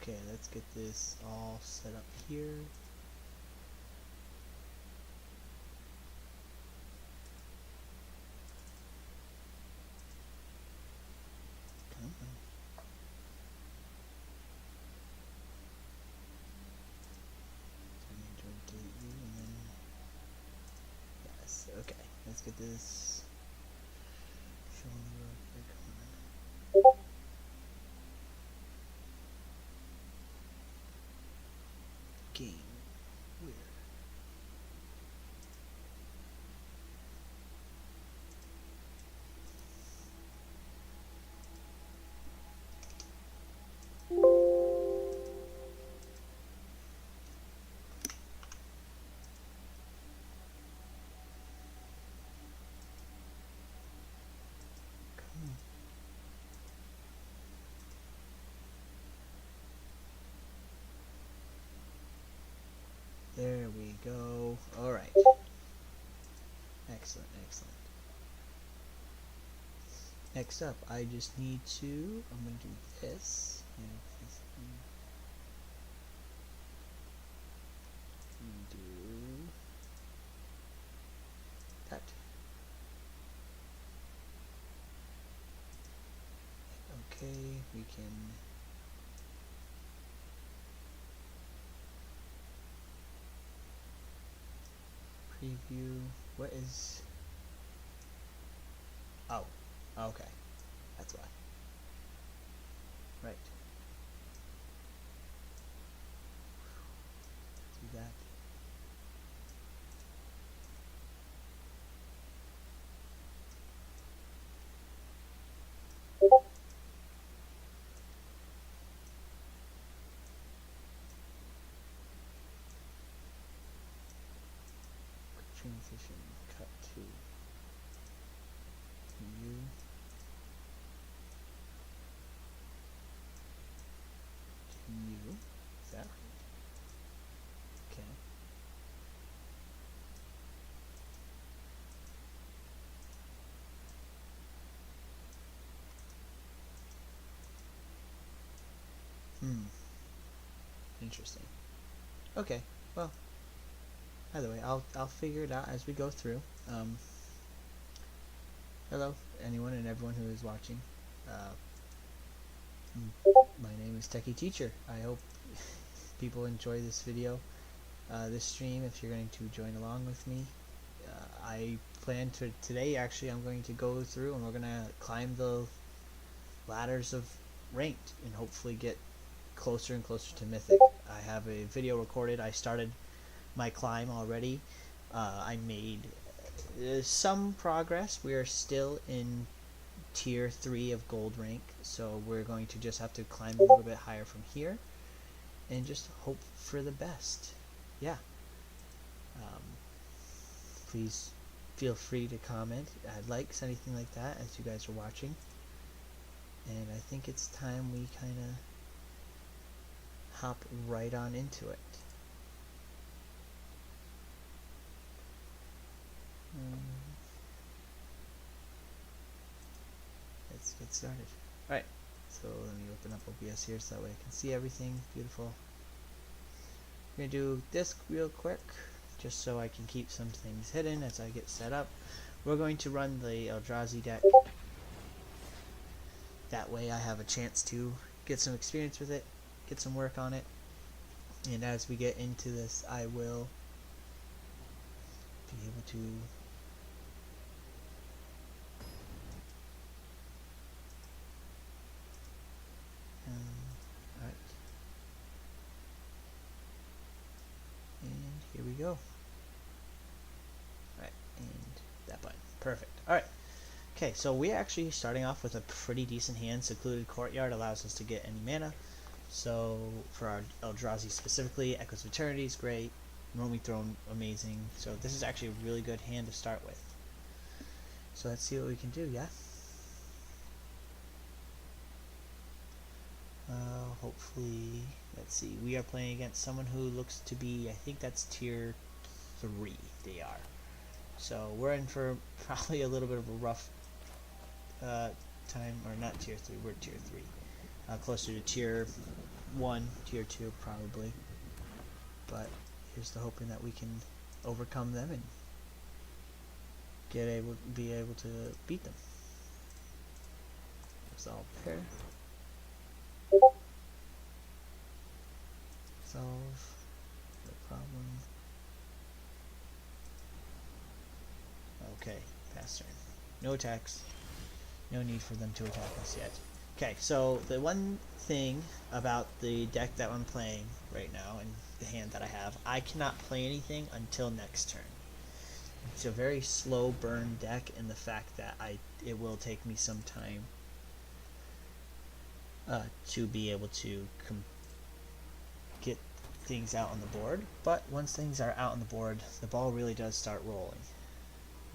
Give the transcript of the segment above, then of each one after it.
Okay, let's get this all set up here. Come on. So I need to delete you and then yes. Okay, let's get this shown real quick. Come on. Game. Where? Come on. There we go. All right. Excellent, excellent. Next up, I just need to, I'm going to do this. And this and do that. Okay, we can preview. What is, oh, okay, that's why. Right. Do that. Transition, cut to you. To you. Is that right? Okay. Interesting. Okay. Well, either way, I'll figure it out as we go through. Hello, anyone and everyone who is watching. My name is Techie Teacher. I hope people enjoy this video, this stream. If you're going to join along with me, I plan to today. Actually, I'm going to go through and we're going to climb the ladders of ranked and hopefully get closer and closer to Mythic. I have a video recorded. I started my climb already. I made some progress. We are still in tier 3 of gold rank, so we're going to just have to climb a little bit higher from here and just hope for the best. Yeah. Please feel free to comment, add likes, anything like that as you guys are watching. And I think it's time we kind of hop right on into it. Let's get started. Alright, so let me open up OBS here so that way I can see everything. Beautiful. I'm going to do this real quick just so I can keep some things hidden as I get set up. We're going to run the Eldrazi deck. That way I have a chance to get some experience with it, get some work on it. And as we get into this, I will be able to alright. And here we go. Alright, and that button. Perfect. Alright. Okay, so we're actually starting off with a pretty decent hand. Secluded Courtyard allows us to get any mana. So for our Eldrazi specifically, Echoes of Eternity is great. Roaming Throne, amazing. So this is actually a really good hand to start with. So let's see what we can do, yeah? Hopefully, let's see. We are playing against someone who looks to be, I think that's tier 3 they are. So we're in for probably a little bit of a rough time, or not tier 3, we're tier 3. Closer to tier 1, tier 2 probably. But here's the hoping that we can overcome them and be able to beat them. Resolve pair. Solve the problem. Okay, pass turn. No attacks. No need for them to attack us yet. Okay, so the one thing about the deck that I'm playing right now and the hand that I have, I cannot play anything until next turn. It's a very slow burn deck, and the fact that it will take me some time to be able to get things out on the board. But once things are out on the board, the ball really does start rolling.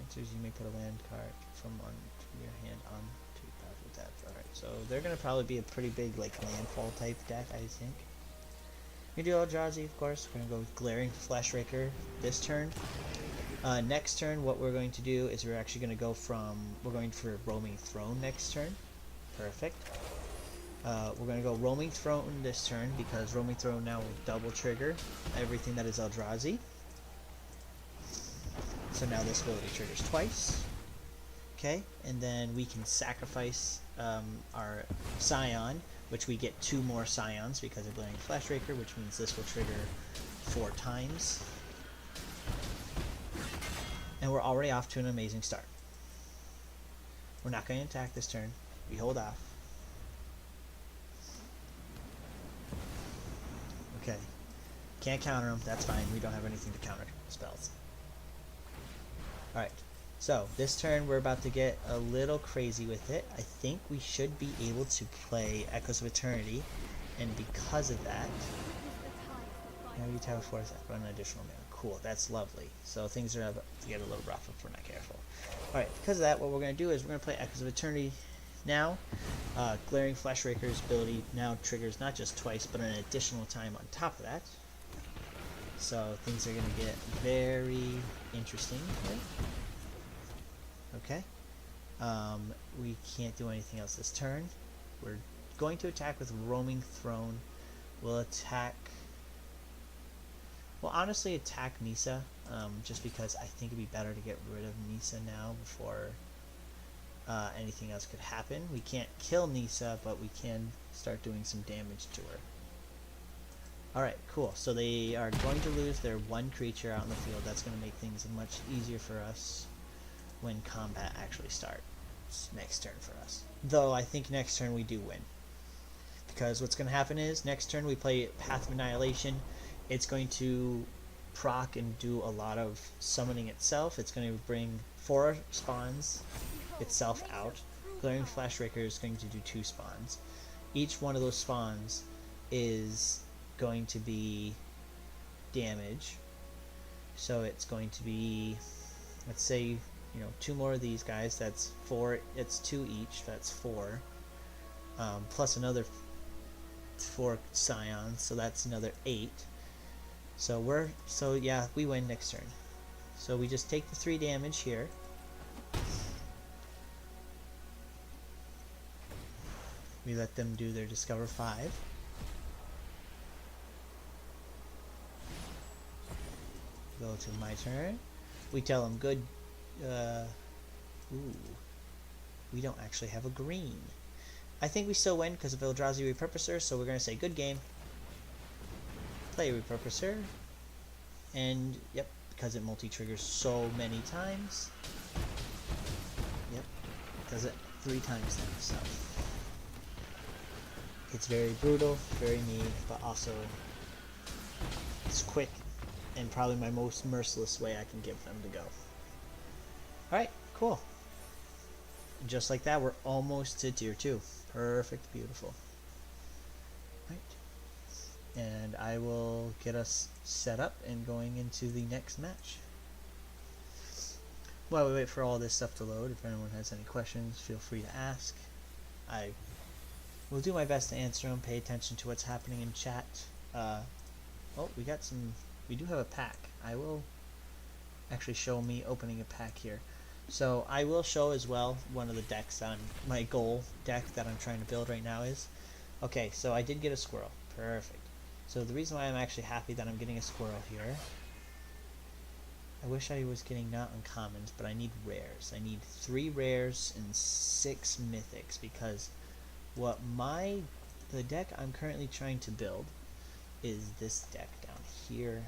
Answers: you may put a land card from onto your hand onto your path with that. Alright, so they're going to probably be a pretty big like landfall type deck, I think. We do Eldrazi, of course. We're going to go with Glaring Fleshraker this turn. Next turn, what we're going to do is we're actually going to go we're going for Roaming Throne next turn. Perfect. We're going to go Roaming Throne this turn because Roaming Throne now will double trigger everything that is Eldrazi. So now this ability triggers twice. Okay, and then we can sacrifice our Scion, which we get 2 more Scions because of Glaring Fleshraker, which means this will trigger 4 times. And we're already off to an amazing start. We're not going to attack this turn. We hold off. Okay. Can't counter them. That's fine. We don't have anything to counter spells. Alright. So, this turn we're about to get a little crazy with it. I think we should be able to play Echoes of Eternity. And because of that... Now you have a force run an additional mana. Cool, that's lovely. So things are about to get a little rough if we're not careful. Alright, because of that, what we're going to do is we're going to play Echoes of Eternity now. Glaring Fleshraker's ability now triggers not just twice, but an additional time on top of that. So things are going to get very interesting here. Okay. We can't do anything else this turn. We're going to attack with Roaming Throne. We'll attack... Well, honestly, attack Nissa, just because I think it'd be better to get rid of Nissa now before anything else could happen. We can't kill Nissa, but we can start doing some damage to her. Alright, cool. So they are going to lose their 1 creature out in the field. That's going to make things much easier for us when combat actually starts next turn for us. Though I think next turn we do win. Because what's going to happen is, next turn we play Path of Annihilation. It's going to proc and do a lot of summoning itself. It's going to bring 4 spawns itself out. Glaring Fleshraker is going to do 2 spawns. Each one of those spawns is going to be damage. So it's going to be, let's say, 2 more of these guys. That's 4. It's 2 each. That's 4. Plus another 4 Scions. So that's another 8. So yeah, we win next turn. So we just take the 3 damage here. We let them do their Discover 5. Go to my turn. We tell them good. Ooh, we don't actually have a green. I think we still win because of Eldrazi Repurposer. So we're gonna say good game. Play Repurposer, and yep, because it multi-triggers so many times, yep, does it 3 times now, so it's very brutal, very mean, but also it's quick, and probably my most merciless way I can give them to go. Alright, cool. Just like that, we're almost to tier 2. Perfect, beautiful. Right. And I will get us set up and going into the next match. While we wait for all this stuff to load, if anyone has any questions, feel free to ask. I will do my best to answer them. Pay attention to what's happening in chat. Oh, we do have a pack. I will actually show me opening a pack here. So I will show as well one of the decks on my goal deck that I'm trying to build right now is. Okay, so I did get a squirrel. Perfect. So the reason why I'm actually happy that I'm getting a squirrel here, I wish I was getting not uncommons, but I need rares. I need 3 rares and 6 mythics, because the deck I'm currently trying to build is this deck down here.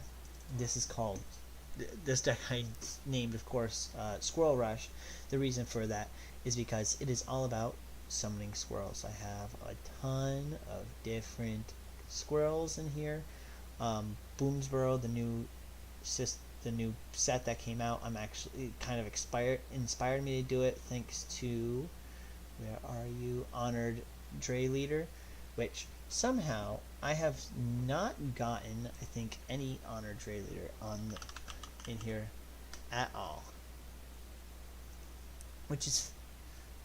This is called, this deck I named, of course, Squirrel Rush. The reason for that is because it is all about summoning squirrels. I have a ton of different squirrels in here. Boomsboro, the new set that came out, I'm actually kind of inspired me to do it, thanks to, where are you, Honored Dray Leader, which somehow I have not gotten, I think, any Honored Dray Leader in here at all. Which is,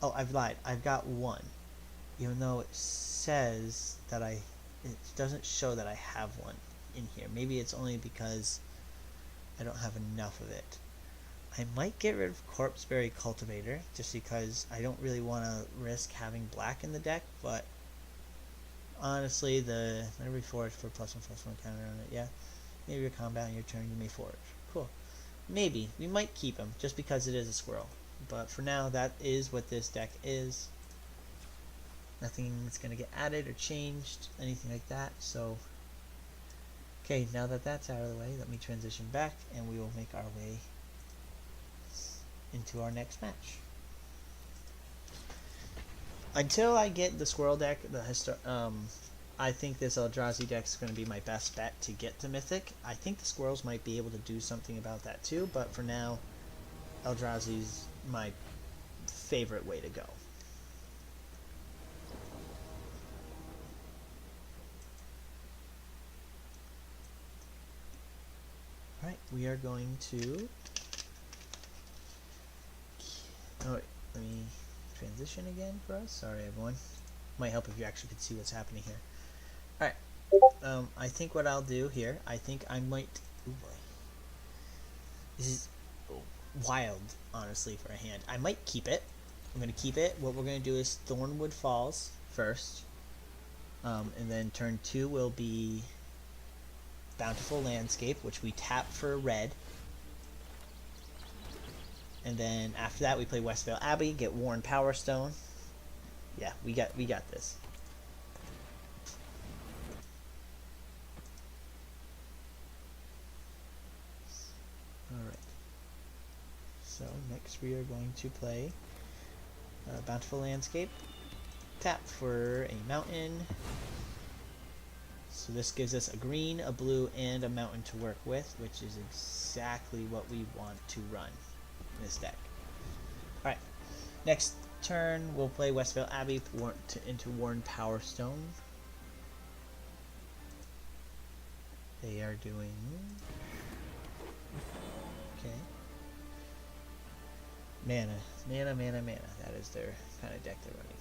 oh, I've lied. I've got one, even though it says that it doesn't show that I have one in here. Maybe it's only because I don't have enough of it. I might get rid of Corpseberry Cultivator, just because I don't really want to risk having black in the deck, but honestly, whenever you forage for +1/+1 counter on it, yeah. Maybe your combat on your turn, you may forage. Cool. Maybe. We might keep him, just because it is a squirrel. But for now, that is what this deck is. Nothing's going to get added or changed, anything like that, so... Okay, now that that's out of the way, let me transition back, and we will make our way into our next match. Until I get the squirrel deck, I think this Eldrazi deck is going to be my best bet to get to Mythic. I think the squirrels might be able to do something about that too, but for now, Eldrazi's my favorite way to go. Alright, we are going to... Oh, wait, let me transition again for us. Sorry, everyone. Might help if you actually could see what's happening here. Alright, I think what I'll do here, I think I might... Oh boy. This is wild, honestly, for a hand. I might keep it. I'm going to keep it. What we're going to do is Thornwood Falls first. And then turn 2 will be Bountiful Landscape, which we tap for red. And then after that we play Westvale Abbey, get Worn Power Stone. Yeah, we got this. Alright. So next we are going to play Bountiful Landscape. Tap for a mountain. So this gives us a green, a blue, and a mountain to work with, which is exactly what we want to run in this deck. Alright, next turn we'll play Westvale Abbey into Worn Power Stone. They are doing... Okay. Mana. That is their kind of deck they're running.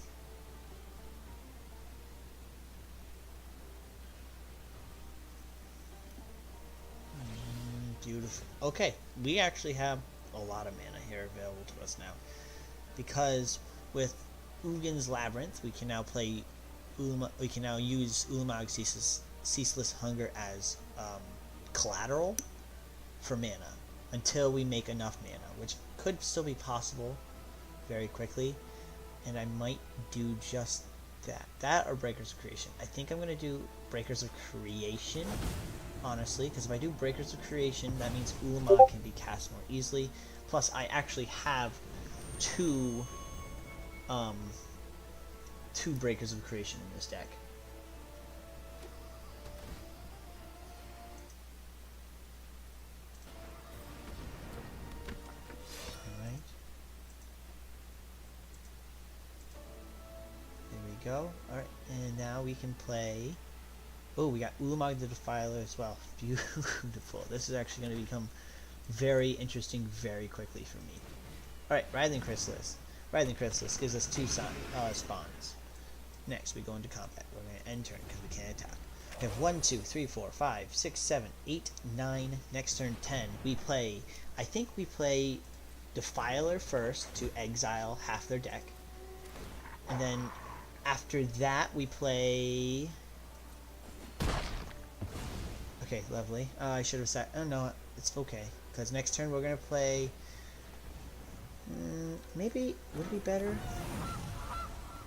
Beautiful. Okay, we actually have a lot of mana here available to us now, because with Ugin's Labyrinth, we can now play we can now use Ulamog's Ceaseless Hunger as collateral for mana until we make enough mana, which could still be possible very quickly, and I might do just that or Breakers of Creation. I think I'm going to do Breakers of Creation, honestly, because if I do Breakers of Creation, that means Ulamog can be cast more easily. Plus, I actually have two Breakers of Creation in this deck. Alright. There we go. Alright, and now we can play... Oh, we got Ulamog the Defiler as well. Beautiful. This is actually going to become very interesting very quickly for me. Alright, Writhing Chrysalis. Writhing Chrysalis gives us 2 spawns. Next, we go into combat. We're going to end turn because we can't attack. We have 1, 2, 3, 4, 5, 6, 7, 8, 9. Next turn 10. We play... I think we play Defiler first to exile half their deck. And then after that, we play... Okay, lovely. I should have said. Oh no, it's okay. Because next turn we're gonna play. Maybe would it be better?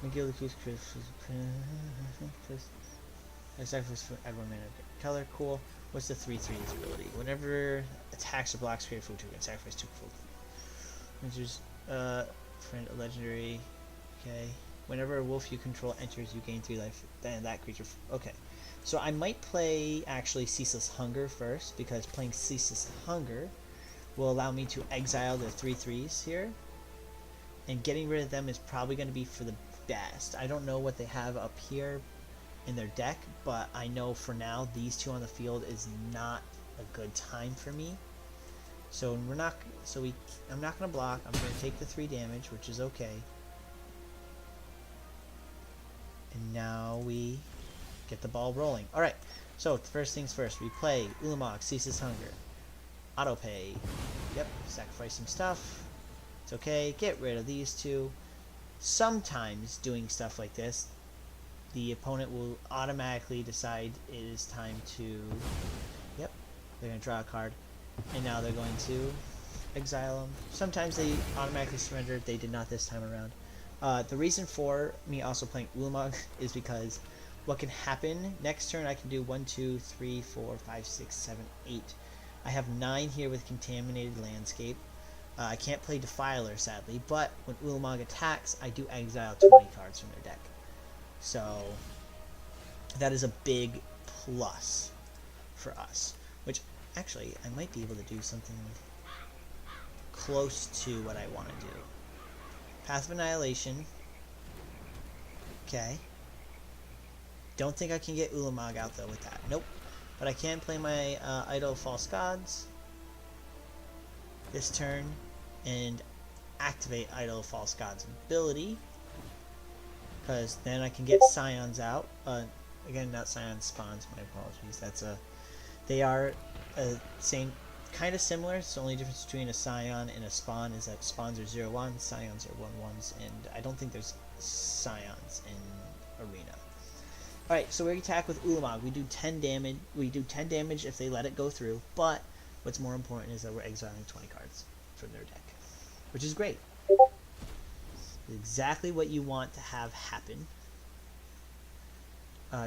McGill accused Chris. I sacrifice for add 1 mana. Color, cool. What's the 3/3's ability? Whenever attacks or blocks create a food token, sacrifice 2 food. Enters, friend, a legendary. Okay. Whenever a wolf you control enters, you gain 3 life. Then that creature. Okay. So I might play actually Ceaseless Hunger first, because playing Ceaseless Hunger will allow me to exile the 3/3s here. And getting rid of them is probably going to be for the best. I don't know what they have up here in their deck, but I know for now these two on the field is not a good time for me. So I'm not going to block. I'm going to take the 3 damage, which is okay. And now we get the ball rolling. All right. So first things first, we play Ulamog, Ceaseless Hunger. Auto pay. Yep. Sacrifice some stuff. It's okay. Get rid of these two. Sometimes doing stuff like this, the opponent will automatically decide it is time to... Yep, they're going to draw a card. And now they're going to exile them. Sometimes they automatically surrender. They did not this time around. The reason for me also playing Ulamog is because what can happen next turn, I can do 1, 2, 3, 4, 5, 6, 7, 8. I have 9 here with Contaminated Landscape. I can't play Defiler, sadly, but when Ulamog attacks, I do exile 20 cards from their deck. So that is a big plus for us, which actually I might be able to do something close to what I want to do. Path of Annihilation. Okay. Don't think I can get Ulamog out though with that. Nope. But I can play my Idol of False Gods this turn and activate Idol of False Gods ability, because then I can get Scions out. Again, not Scions, Spawns, my apologies. They are same, kind of similar. It's the only difference between a Scion and a Spawn is that Spawns are 0/1, Scions are 1/1s, and I don't think there's Scions in Arena. Alright, so we attack with Ulamog. We do 10 damage. We do 10 damage if they let it go through, but what's more important is that we're exiling 20 cards from their deck, which is great. Exactly what you want to have happen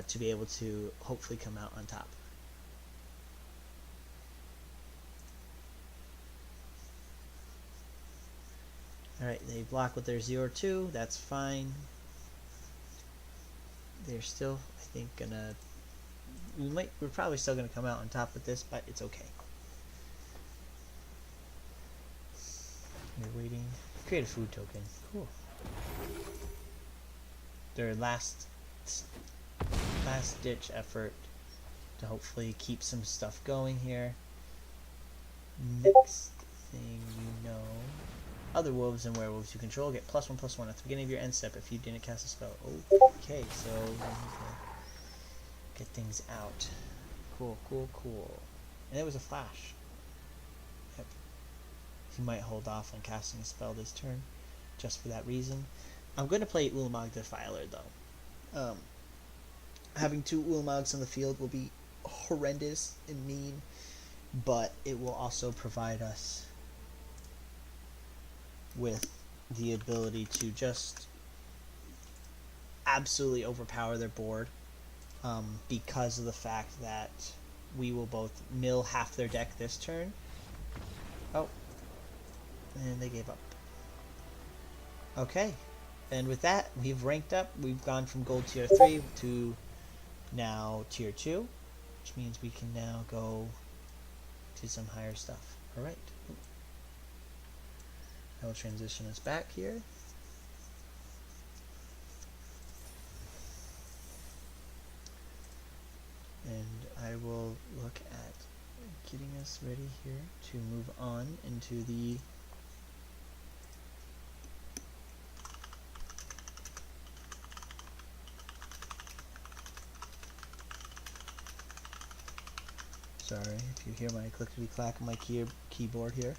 to be able to hopefully come out on top. Alright, they block with their 0/2. That's fine. They're still, I think, gonna... We're probably still gonna come out on top with this, but it's okay. They're waiting. Create a food token. Cool. Their last ditch effort to hopefully keep some stuff going here. Next thing you know, other wolves and werewolves you control get +1/+1 at the beginning of your end step if you didn't cast a spell. Okay, so we need to get things out. Cool, cool, cool. And it was a flash. Yep. You might hold off on casting a spell this turn, just for that reason. I'm going to play Ulamog Defiler though. Having 2 Ulamogs on the field will be horrendous and mean, but it will also provide us with the ability to just absolutely overpower their board, because of the fact that we will both mill half their deck this turn. Oh, and they gave up. Okay, and with that, we've ranked up. We've gone from gold tier 3 to now tier 2, which means we can now go to some higher stuff. Alright. I will transition us back here. And I will look at getting us ready here to move on into the sorry if you hear my clickety clack on my keyboard here.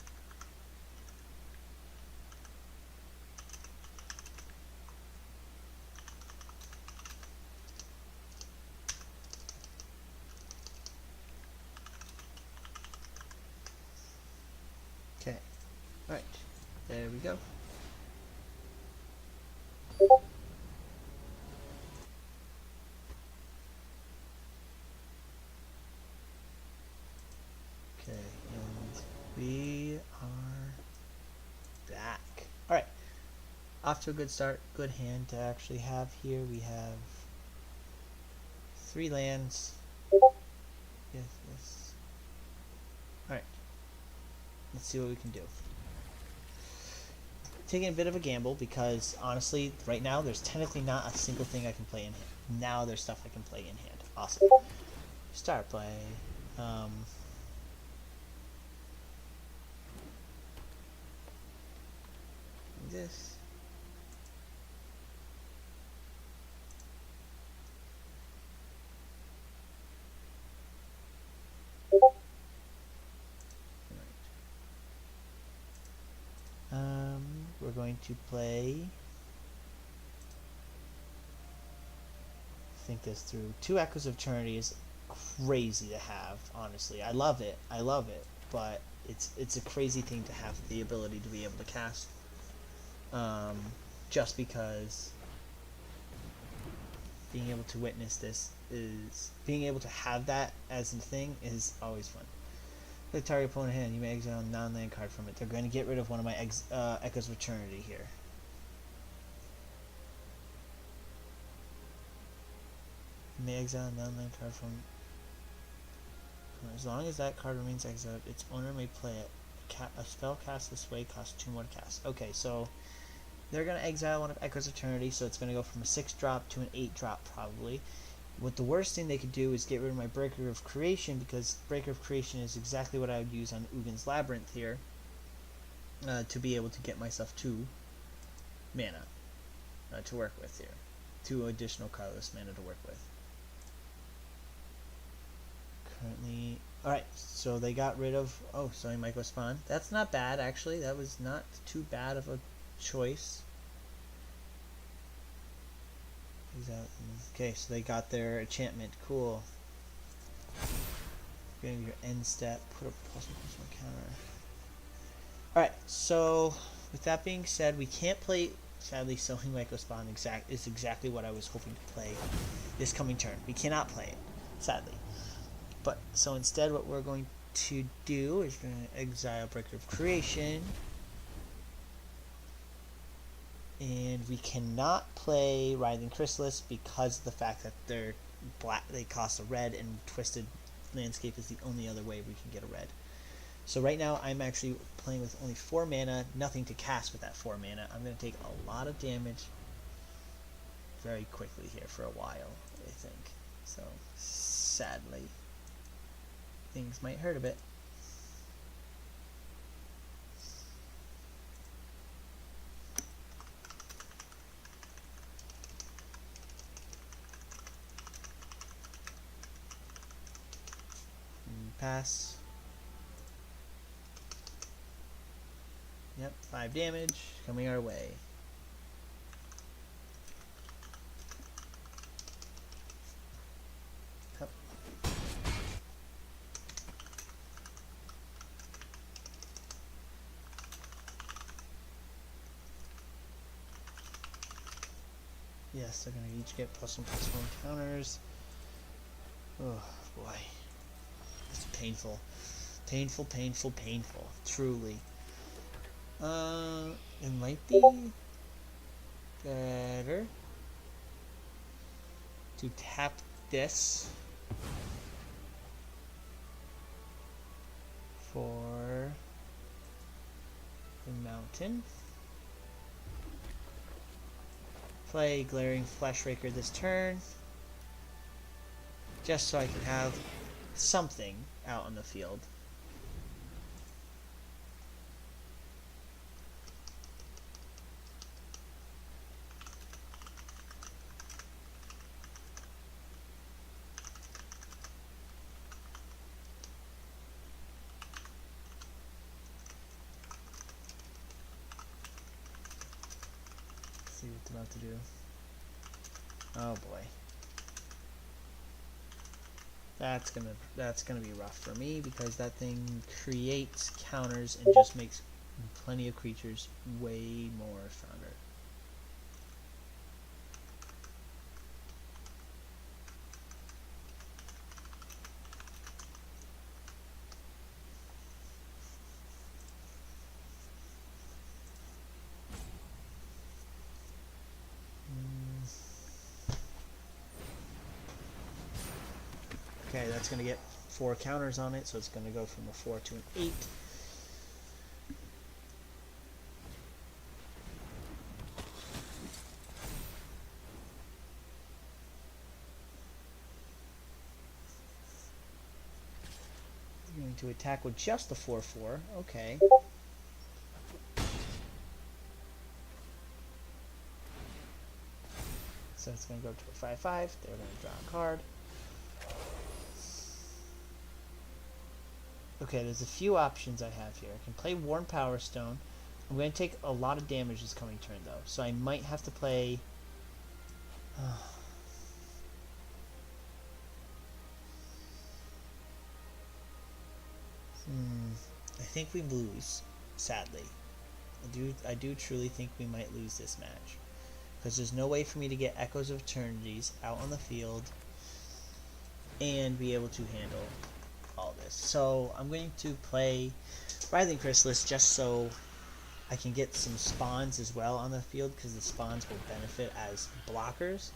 Alright, there we go. Okay, and we are back. Alright, off to a good start, good hand to actually have here. We have 3 lands. Yes. Alright, let's see what we can do. Taking a bit of a gamble because honestly, right now there's technically not a single thing I can play in hand. Now there's stuff I can play in hand. Awesome. Start play. This. We're going to play. Think this through. 2 Echoes of Eternity is crazy to have. Honestly, I love it. But it's a crazy thing to have the ability to be able to cast. Just because being able to witness this is being able to have that as a thing is always fun. The target opponent hand, you may exile a non-land card from it. They're going to get rid of one of my Echoes of Eternity here. You may exile a non-land card from. As long as that card remains exiled, its owner may play it. A spell cast this way costs 2 more to cast. Okay, so they're going to exile one of Echoes of Eternity, so it's going to go from a 6-drop to an 8-drop probably. What the worst thing they could do is get rid of my Breaker of Creation, because Breaker of Creation is exactly what I would use on Ugin's Labyrinth here, to be able to get myself 2 mana to work with here. 2 additional colorless mana to work with. Currently, alright, so they got rid of, oh, sorry, Myco Spawn. That's not bad, actually. That was not too bad of a choice. Okay, so they got their enchantment. Cool. Getting your end step. Put a +1/+1 counter. Alright, so with that being said, we can't play. Sadly, Sowing Myco Spawn is exactly what I was hoping to play this coming turn. We cannot play it, sadly. But so instead, what we're going to do is we're going to exile Breaker of Creation. And we cannot play Writhing Chrysalis because of the fact that they're black. They cost a red, and Twisted Landscape is the only other way we can get a red. So right now I'm actually playing with only 4 mana, nothing to cast with that 4 mana. I'm going to take a lot of damage very quickly here for a while, I think. So sadly, things might hurt a bit. Pass. Yep, 5 damage coming our way. Yep. Yes, they're going to each get +1/+1 counters. Oh boy. It's painful. Painful. Truly. It might be better to tap this for the mountain. Play Glaring Fleshraker this turn, just so I can have something out on the field. Let's see what it's about to do. Oh boy. That's gonna be rough for me because that thing creates counters and just makes and plenty of creatures way more stronger. Okay, that's going to get 4 counters on it, so it's going to go from a 4 to an 8. Going to attack with just the 4/4. Okay. So it's going to go to a 5/5. They're going to draw a card. Okay, there's a few options I have here. I can play Worn Power Stone. I'm going to take a lot of damage this coming turn, though. So I might have to play... I think we lose, sadly. I do truly think we might lose this match. Because there's no way for me to get Echoes of Eternities out on the field and be able to handle all this. So I'm going to play Writhing Chrysalis just so I can get some spawns as well on the field, because the spawns will benefit as blockers.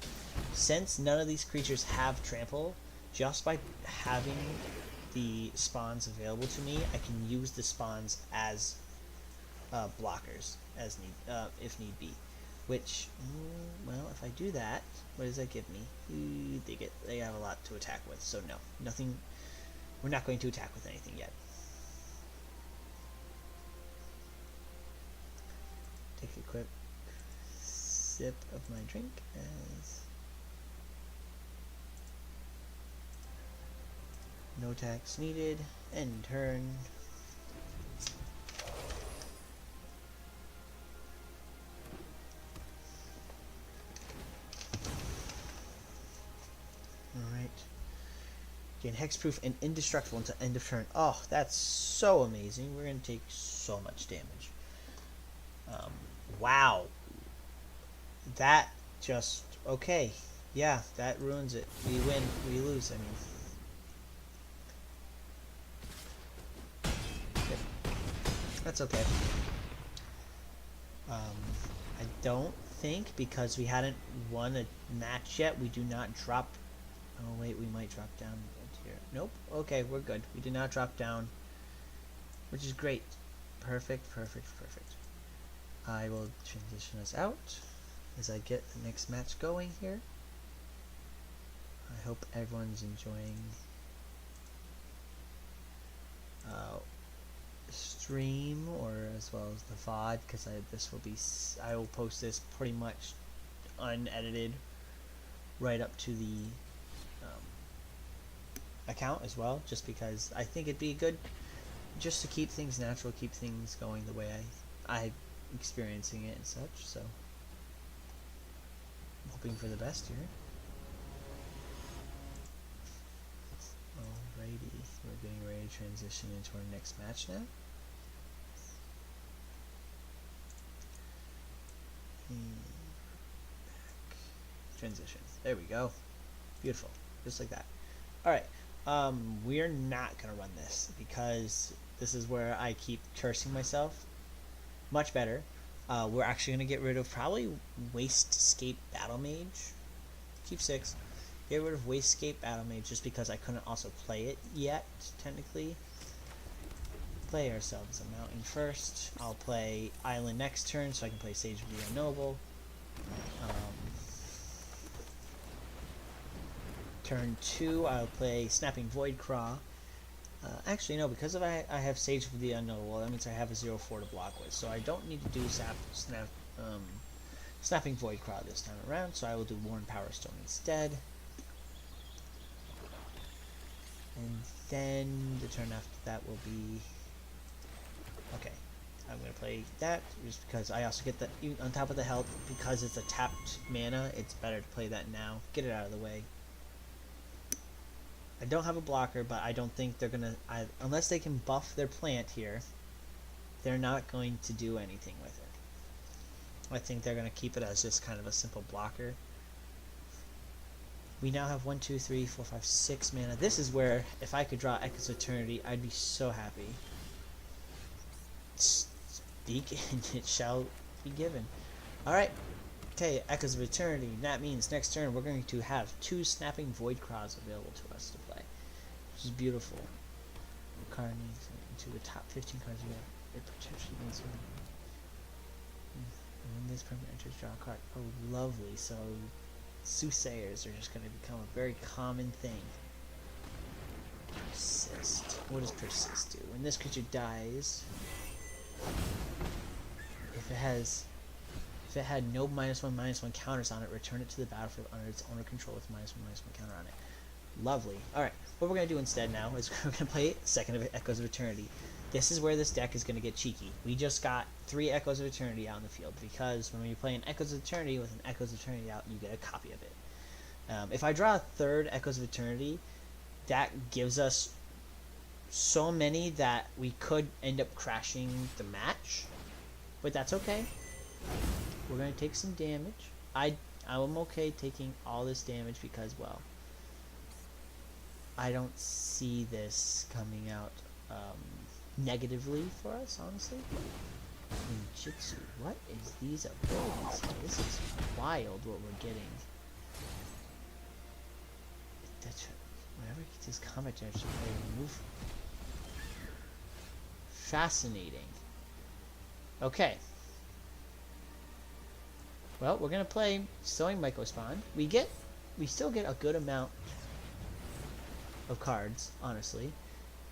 Since none of these creatures have trample, just by having the spawns available to me, I can use the spawns as blockers as if need be. Which, well, if I do that, what does that give me? They have a lot to attack with, so no, nothing. We're not going to attack with anything yet. Take a quick sip of my drink as no attacks needed. End turn. Alright. Gain hexproof and indestructible until end of turn. Oh, that's so amazing. We're going to take so much damage. Wow. That just... Okay. Yeah, that ruins it. We win. We lose, I mean. Yep. That's okay. I don't think, because we hadn't won a match yet, we do not drop... Oh, wait, we might drop down here. Nope. Okay, we're good. We did not drop down, which is great. Perfect, perfect, perfect. I will transition us out as I get the next match going here. I hope everyone's enjoying stream, or as well as the VOD, because I will post this pretty much unedited right up to the account as well, just because I think it'd be good just to keep things natural, keep things going the way I experiencing it and such. So I'm hoping for the best here. Alrighty, we're getting ready to transition into our next match now. Transition. There we go. Beautiful. Just like that. Alright. We're not going to run this, because this is where I keep cursing myself. Much better. We're actually going to get rid of probably Wastscape Battle Mage. Keep 6. Get rid of Wastscape Battle Mage just because I couldn't also play it yet, technically. Play ourselves a mountain first. I'll play Island next turn so I can play Sage of the Unknowable. Turn 2, I'll play Snapping Voidcraw. Actually, no, because I have Sage of the Unknowable, that means I have a 0/4 to block with, so I don't need to do Snapping Voidcraw this time around, so I will do Worn Power Stone instead. And then the turn after that will be... Okay, I'm going to play that, just because I also get the... On top of the health, because it's a tapped mana, it's better to play that now. Get it out of the way. I don't have a blocker, but I don't think they're going to... Unless they can buff their plant here, they're not going to do anything with it. I think they're going to keep it as just kind of a simple blocker. We now have 1, 2, 3, 4, 5, 6 mana. This is where, if I could draw Echoes of Eternity, I'd be so happy. Speak and it shall be given. Alright. Okay, Echoes of Eternity. That means next turn we're going to have 2 Snapping Voidclaws available to us to play. Which is beautiful. The card needs into the top 15 cards you have. It potentially means when this permanent enters, draw a card. Oh, lovely. So soothsayers are just going to become a very common thing. Persist. What does persist do? When this creature dies, if it had no -1/-1 counters on it, return it to the battlefield under its owner control with -1/-1 counter on it. Lovely. Alright, what we're going to do instead now is we're going to play Second of Echoes of Eternity. This is where this deck is going to get cheeky. We just got 3 Echoes of Eternity out in the field, because when you play an Echoes of Eternity with an Echoes of Eternity out, you get a copy of it. If I draw a third Echoes of Eternity, that gives us so many that we could end up crashing the match, but that's okay. We're going to take some damage. I'm okay taking all this damage because, well, I don't see this coming out negatively for us, honestly. Ninjutsu. What is these abilities? This is wild what we're getting. Whenever he gets his combat damage, remove. Fascinating. Okay. Well, we're gonna play Sowing Mycospawn. We still get a good amount of cards, honestly.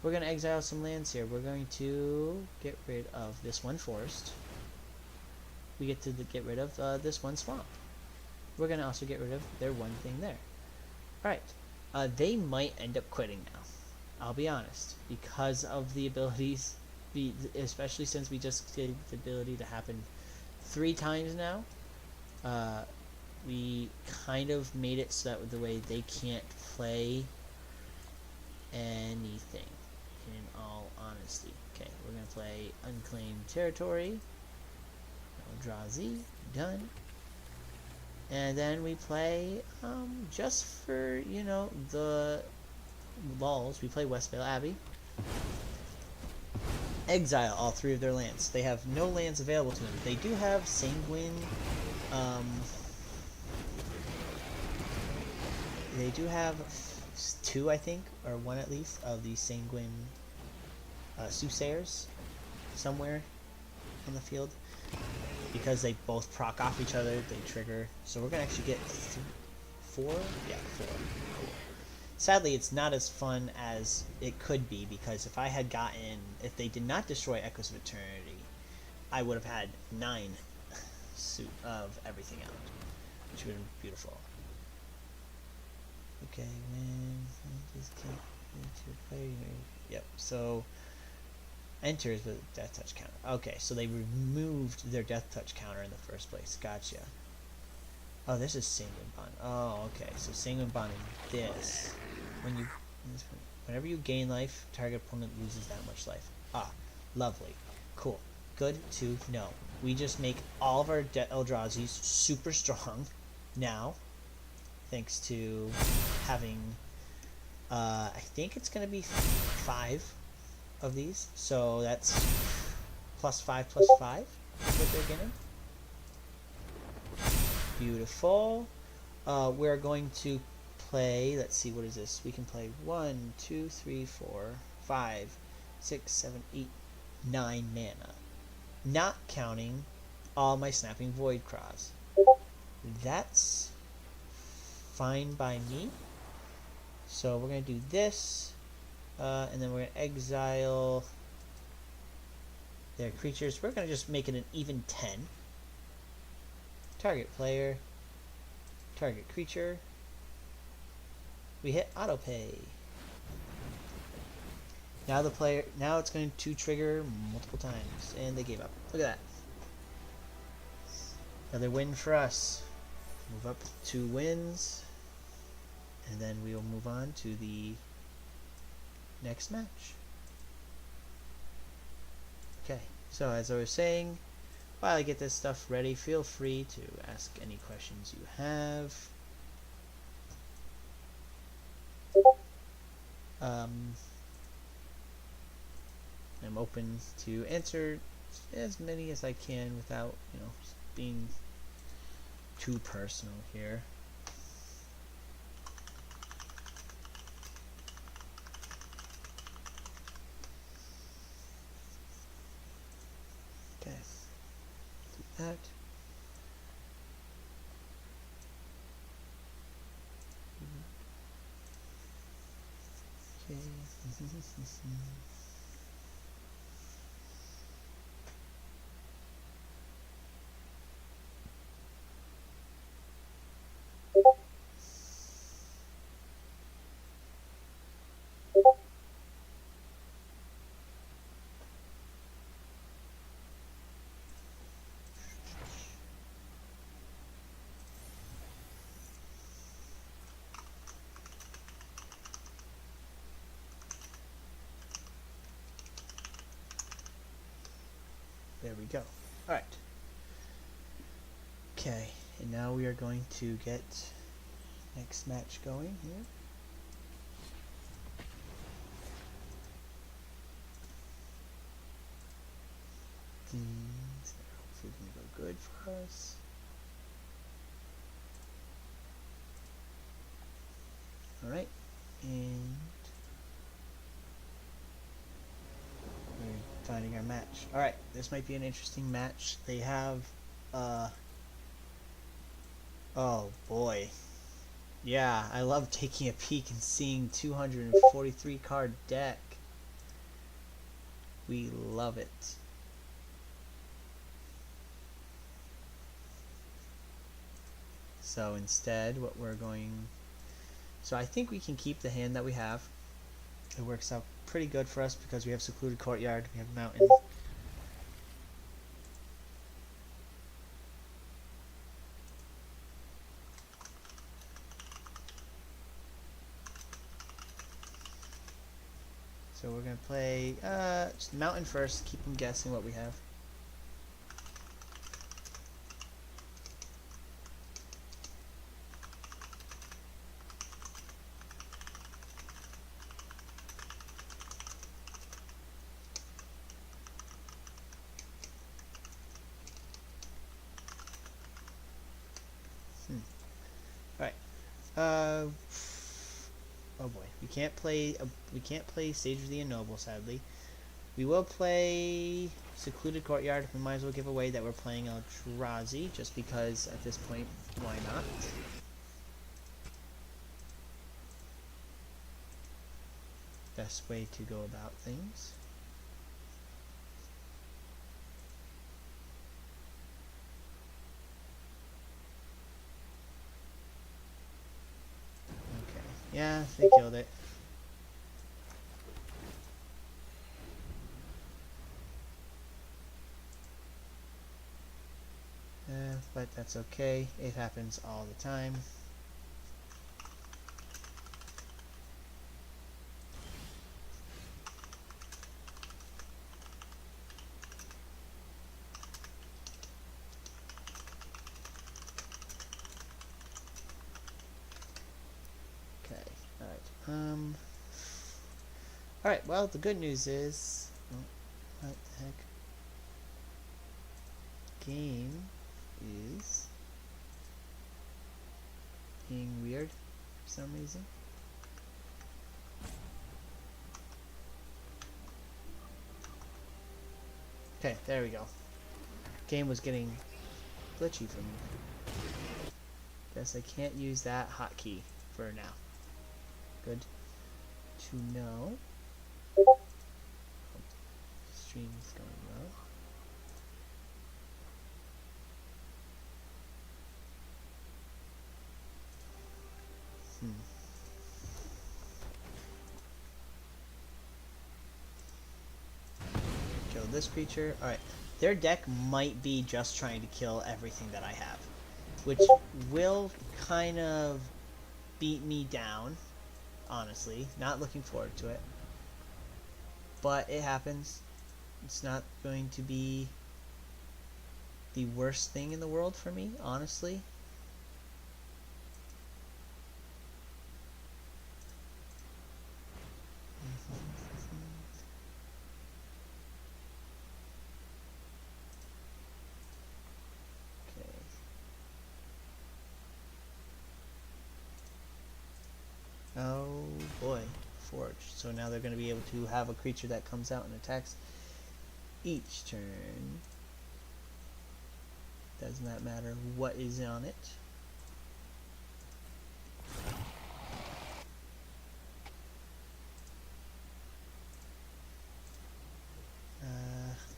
We're gonna exile some lands here. We're going to get rid of this one forest. We get to get rid of this one swamp. We're gonna also get rid of their one thing there. Alright. They might end up quitting now. I'll be honest. Because of the abilities, especially since we just did the ability to happen 3 times now. We kind of made it so that the way they can't play anything, in all honesty. Okay, we're going to play Unclaimed Territory. I'll draw Z. Done. And then we play, just for, you know, the lulz, we play Westvale Abbey. Exile all 3 of their lands. They have no lands available to them. They do have Sanguine, they do have 2, I think, or 1 at least, of these Sanguine Soothsayers somewhere on the field. Because they both proc off each other, they trigger. So we're going to actually get 4? Yeah, 4. Cool. Sadly, it's not as fun as it could be, because if they did not destroy Echoes of Eternity, I would have had 9 of everything out, which would have been beautiful. Okay, when this can't into play. Yep, so enters with death touch counter. Okay, so they removed their death touch counter in the first place. Gotcha. Oh, this is Sanguine Bond. Oh, okay. So Sanguine Bond is this. Whenever you gain life, target opponent loses that much life. Ah, lovely. Cool. Good to know. We just make all of our Eldrazi's super strong now, thanks to having, I think it's going to be 5 of these. So that's +5/+5 is what they're getting. Beautiful. We're going to play, let's see, what is this? We can play 1, 2, 3, 4, 5, 6, 7, 8, 9 mana. Not counting all my Snapping Voidclaws. That's fine by me. So we're going to do this, and then we're going to exile their creatures. We're going to just make it an even 10. Target player, target creature. We hit autopay. Now it's going to trigger multiple times, and they gave up. Look at that. Another win for us. Move up 2 wins, and then we will move on to the next match. Okay, So as I was saying, while I get this stuff ready, feel free to ask any questions you have. I'm open to answer as many as I can without, being too personal here. Okay, do that. Okay. There we go. Alright. Okay, and now we are going to get next match going here. These are hopefully going to go good for us. Alright, and we're finding our match. Alright, this might be an interesting match. They have, oh boy. Yeah, I love taking a peek and seeing 243 card deck. We love it. So instead, what we're going... So I think we can keep the hand that we have. It works out pretty good for us because we have Secluded Courtyard, we have Mountain. So we're going to play just Mountain first, keep them guessing what we have. Alright. Oh boy, we can't play Sage of the Ennoble, sadly. We will play Secluded Courtyard. We might as well give away that we're playing Eldrazi, just because at this point, why not? Best way to go about things. Okay, yeah, they killed it. But that's okay. It happens all the time. Okay, alright. Alright, well, the good news is... Oh, what the heck? Game is being weird for some reason. Okay, there we go. Game was getting glitchy for me. Guess I can't use that hotkey for now. Good to know. Stream is going well. Kill this creature. Alright. Their deck might be just trying to kill everything that I have, which will kind of beat me down, honestly. Not looking forward to it. But it happens. It's not going to be the worst thing in the world for me, honestly. Oh boy, Forge. So now they're going to be able to have a creature that comes out and attacks each turn. Does not matter what is on it.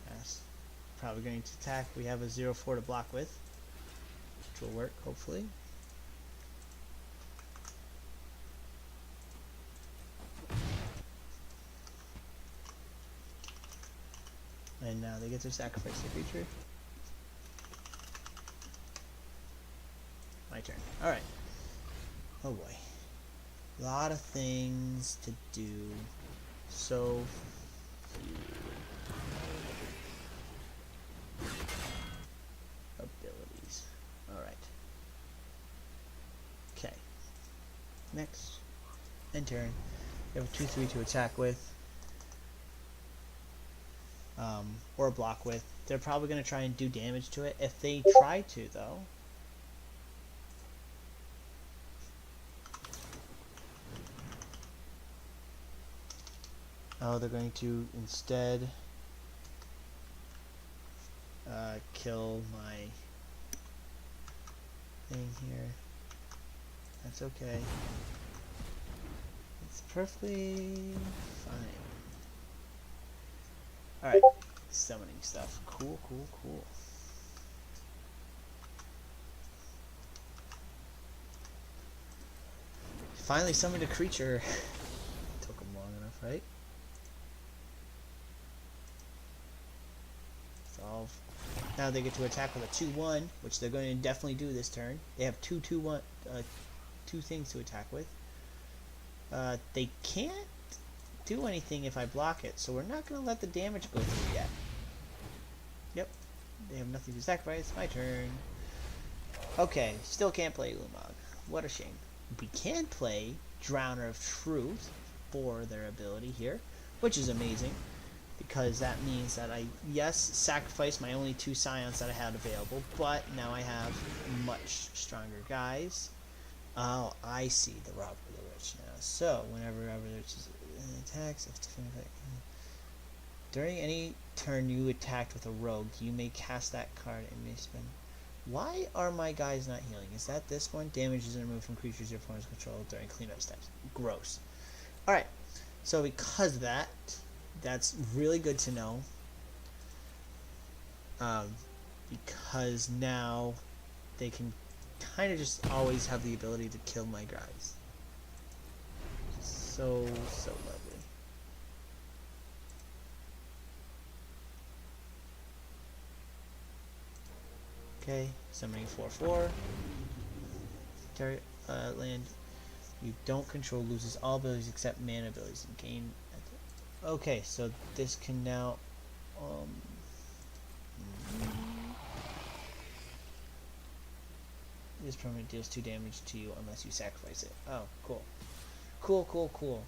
That's probably going to attack. We have a 0/4 to block with, which will work, hopefully. And now they get to sacrifice the creature. My turn. Alright. Oh boy. A lot of things to do. So few abilities. Alright. Okay. Next. End turn. We have a 2/3 to attack with. Or block with. They're probably going to try and do damage to it. If they try to, though, they're going to instead kill my thing here. That's okay. It's perfectly fine. Alright, summoning stuff. Cool, cool, cool. Finally summoned a creature. Took them long enough, right? Solve. Now they get to attack with a 2/1, which they're going to definitely do this turn. They have two things to attack with. They can't do anything if I block it, so we're not going to let the damage go through yet. Yep, they have nothing to sacrifice. My turn. Okay, still can't play Ulamog. What a shame. We can play Drowner of Truth for their ability here, which is amazing, because that means that I, yes, sacrificed my only 2 Scions that I had available, but now I have much stronger guys. Oh, I see the Robber of the Rich now. So, whenever Robber of the Rich attacks, during any turn you attacked with a rogue, you may cast that card and may spend. Why are my guys not healing? Is that this one? Damage is removed from creatures your opponents control during cleanup steps. Gross. Alright, so because of that, that's really good to know. Because now they can kind of just always have the ability to kill my guys. So lovely. Okay, summoning 4/4. Land you don't control loses all abilities except mana abilities and gain. Okay, so this can now. This permanent deals 2 damage to you unless you sacrifice it. Oh, cool. Cool, cool, cool.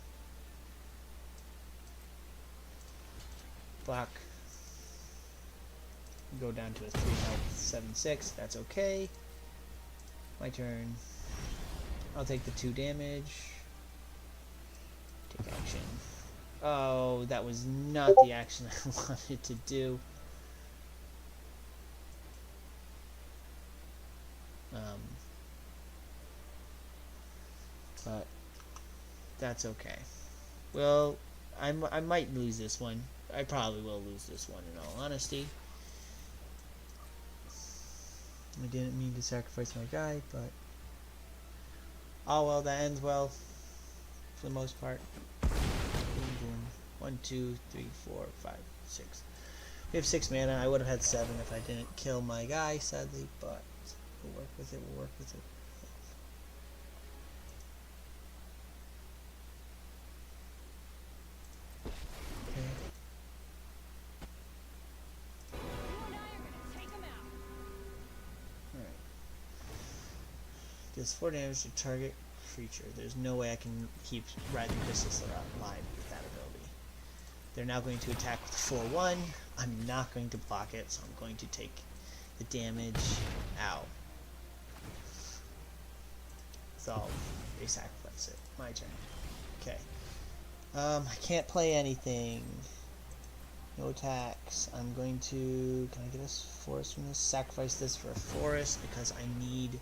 Block. Go down to a 3 health, 7/6. That's okay. My turn. I'll take the 2 damage. Take action. Oh, that was not the action I wanted to do. But that's okay. Well, I might lose this one. I probably will lose this one in all honesty. I didn't mean to sacrifice my guy, but oh well, that ends well for the most part. Boom, boom. 1, 2, 3, 4, 5, 6. We have 6 mana. I would have had 7 if I didn't kill my guy, sadly, but we'll work with it. We'll work with it. Deals 4 damage to target creature. There's no way I can keep Writhing Crystals alive with that ability. They're now going to attack with 4-1. I'm not going to block it, so I'm going to take the damage. Ow. So, they sacrifice it. My turn. Okay. I can't play anything. No attacks. I'm going to... Can I get a forest from this? Sacrifice this for a forest because I need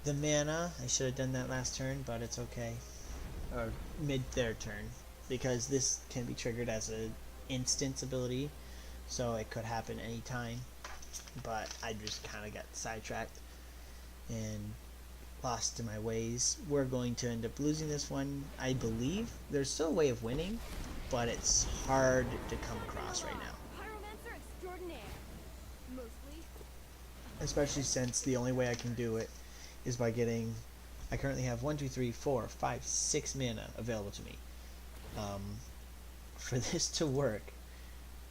the mana. I should have done that last turn, but it's okay. Or mid their turn. Because this can be triggered as an instance ability. So it could happen anytime. But I just kind of got sidetracked and lost to my ways. We're going to end up losing this one, I believe. There's still a way of winning, but it's hard to come across right now. Especially since the only way I can do it is by getting... I currently have 1, 2, 3, 4, 5, 6 mana available to me. For this to work,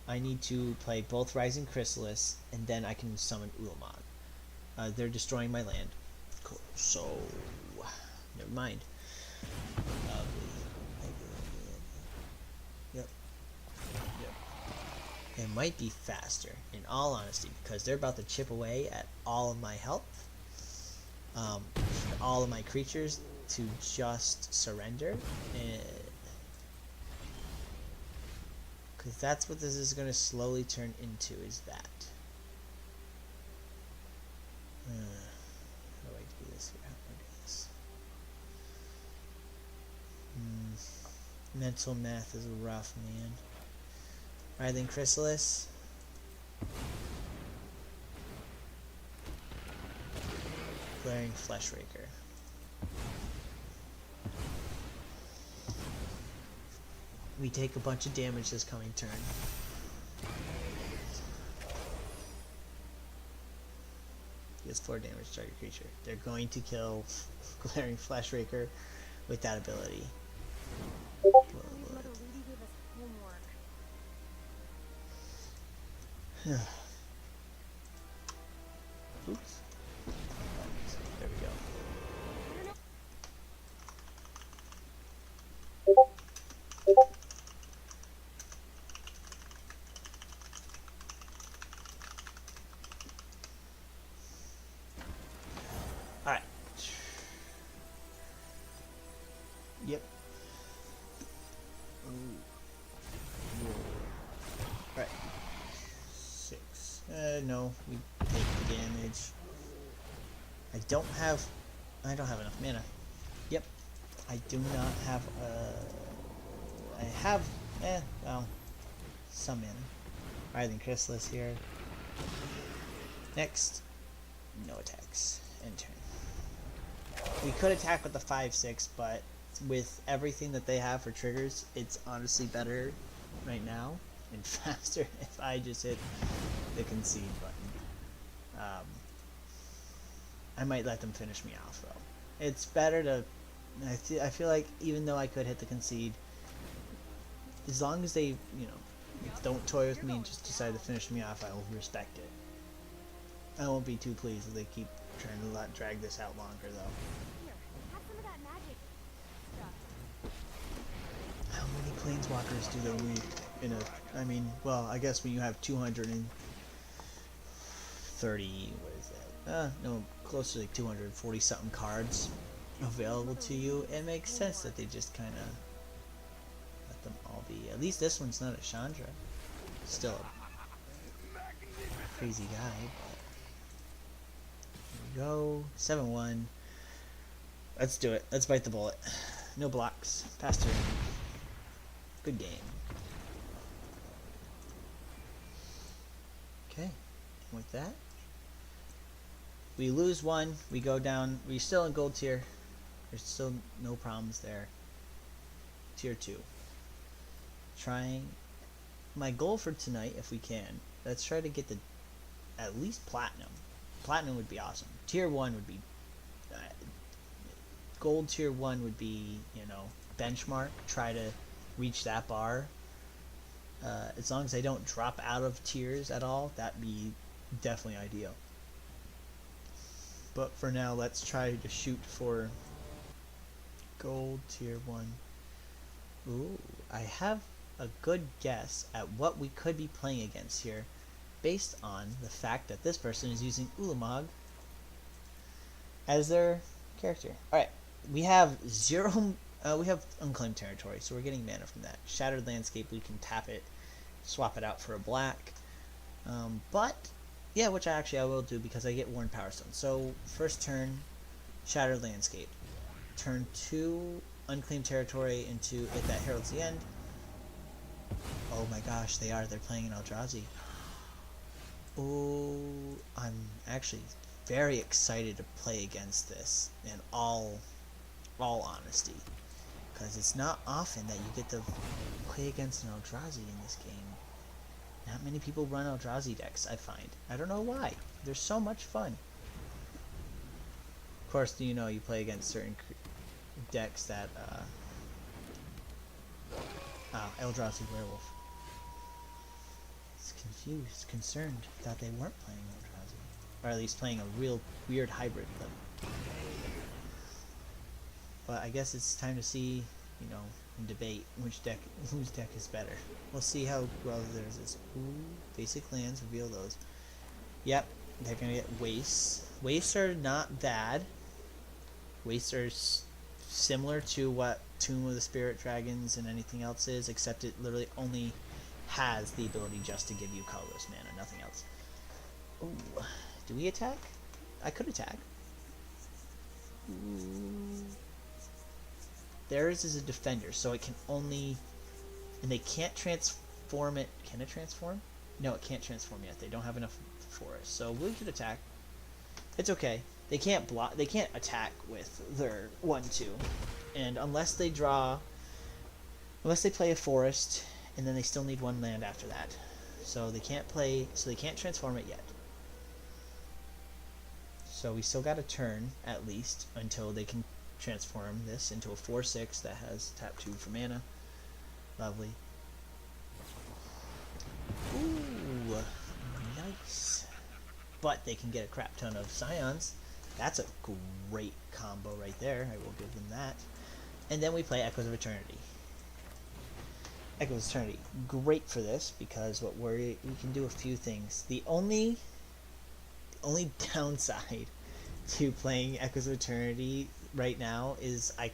I need to play both Rising Chrysalis, and then I can summon Ulamog. They're destroying my land. Cool. So, never mind. Yep. It might be faster, in all honesty, because they're about to chip away at all of my health. All of my creatures to just surrender. Because that's what this is going to slowly turn into, is that. How do I do this here? How do I do this? Mental math is rough, man. Writhing Chrysalis. Glaring Fleshraker. We take a bunch of damage this coming turn. Deals 4 damage to target creature. They're going to kill Glaring Fleshraker with that ability. Oops. There we go. Alright. Yep. Alright. 6. No, we take the damage. I don't have enough mana. Yep. I do not have I have well, some mana. Writhing Chrysalis here. Next. No attacks. End turn. We could attack with the 5/6, but with everything that they have for triggers, it's honestly better right now and faster if I just hit the concede button. I might let them finish me off though. It's better to... I feel like even though I could hit the concede, as long as they, don't toy with me and just decide to finish me off, I will respect it. I won't be too pleased if they keep trying to drag this out longer though. Here, have some of that magic stuff. How many planeswalkers do they need in a... I mean, well, I guess when you have 230... what is that? No, close to like 240 something cards available to you, it makes sense that they just kind of let them all be. At least this one's not a Chandra. Still a crazy guy, but... Here we go. 7-1. Let's do it. Let's bite the bullet. No blocks. Pass turn. Good game. Okay. With that, we lose one. We go down. We're still in gold tier. There's still no problems there. Tier 2. Trying. My goal for tonight, if we can, let's try to get the at least platinum. Platinum would be awesome. Tier 1 would be... gold tier 1 would be, benchmark. Try to reach that bar. As long as I don't drop out of tiers at all, that'd be definitely ideal. But for now, let's try to shoot for gold tier 1. Ooh, I have a good guess at what we could be playing against here, based on the fact that this person is using Ulamog as their character. Alright, we have we have Unclaimed Territory, so we're getting mana from that. Shattered Landscape, we can tap it, swap it out for a black. But, yeah, which I will do because I get Worn Power Stone. So, first turn, Shattered Landscape. Turn 2, Unclaimed Territory into It That Heralds the End. Oh my gosh, they're playing an Eldrazi. Oh, I'm actually very excited to play against this, in all honesty. Because it's not often that you get to play against an Eldrazi in this game. Not many people run Eldrazi decks, I find. I don't know why. They're so much fun. Of course, you know, you play against certain decks that, Eldrazi Werewolf. It's confused, concerned, thought they weren't playing Eldrazi. Or at least playing a real weird hybrid, but I guess it's time to see, you know, and debate whose deck is better. We'll see how well theirs is. Ooh, basic lands, reveal those. Yep, they're gonna get wastes. Wastes are not bad. Wastes are similar to what Tomb of the Spirit Dragons and anything else is, except it literally only has the ability just to give you colorless mana, nothing else. Ooh, do we attack? I could attack. Ooh. Theirs is a defender, so it can only... And they can't transform it... Can it transform? No, it can't transform yet. They don't have enough forest. So we could attack. It's okay. They can't block... They can't attack with their 1-2. And unless they draw... Unless they play a forest, and then they still need 1 land after that. So they can't play... So they can't transform it yet. So we still got a turn, at least, until they can transform this into a 4/6 that has tap 2 for mana. Lovely. Ooh, nice. But they can get a crap ton of Scions. That's a great combo right there. I will give them that. And then we play Echoes of Eternity. Echoes of Eternity, great for this because we can do a few things. The only downside to playing Echoes of Eternity right now is I've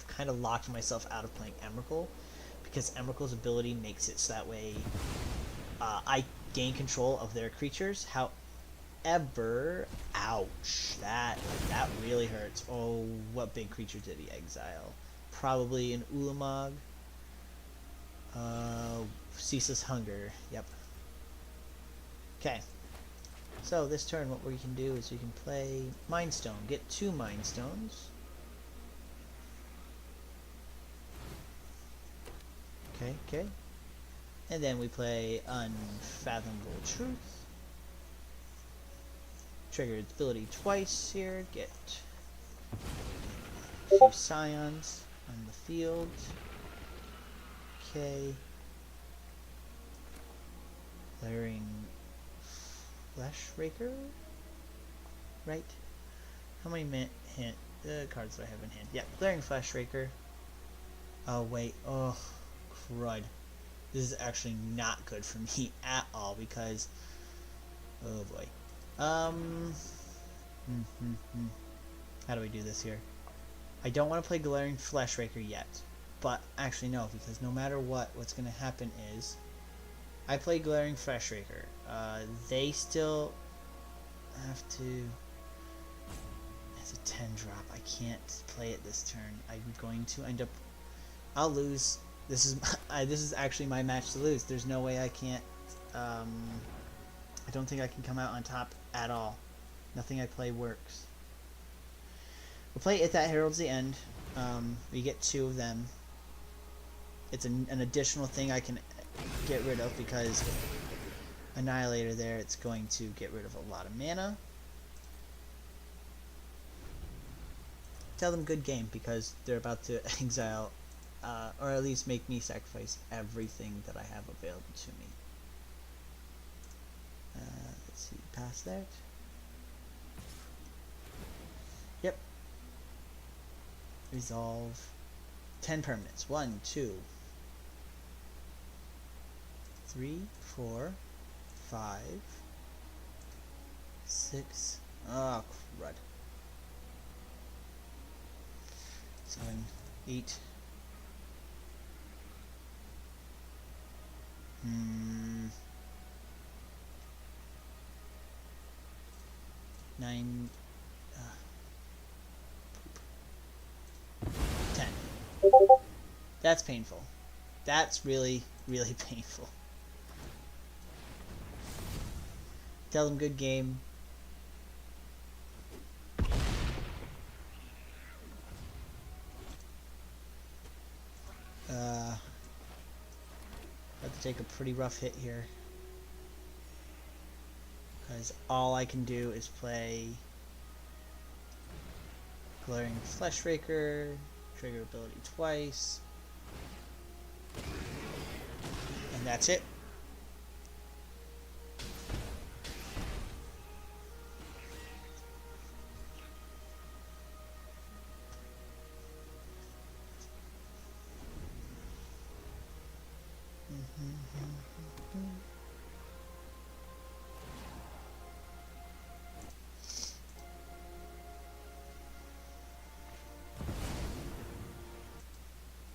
kind of locked myself out of playing Emrakul, because Emrakul's ability makes it so that way I gain control of their creatures. However, ouch, that really hurts. Oh, what big creature did he exile? Probably an Ulamog. Ceaseless Hunger, yep. Okay. So this turn, what we can do is we can play Mind Stone. Get 2 Mind Stones. Okay. And then we play Unfathomable Truth. Trigger its ability twice here. Get a few Scions on the field. Okay. Glaring Flesh Raker? Right? How many cards do I have in hand? Yeah, Glaring Flesh Raker. Oh, wait. Oh, crud. This is actually not good for me at all because... Oh, boy. How do we do this here? I don't want to play Glaring Flesh Raker yet. But, actually, no, because no matter what's going to happen is... I play Glaring Flesh Raker. They still have to... It's a 10 drop. I can't play it this turn. I'm going to end up... I'll lose. This is actually my match to lose. There's no way I can't... I don't think I can come out on top at all. Nothing I play works. We'll play It That Heralds the End. We get 2 of them. It's an additional thing I can get rid of because Annihilator there, it's going to get rid of a lot of mana. Tell them good game because they're about to exile, or at least make me sacrifice everything that I have available to me. Let's see, past that. resolve 10 permanents. 1, 2, 3, 4, 5, 6. Oh, crud. 7, 8. 9. 10. That's painful. That's really, really painful. Tell them good game. Have to take a pretty rough hit here. Because all I can do is play Glaring Flesh Raker, trigger ability twice, and that's it.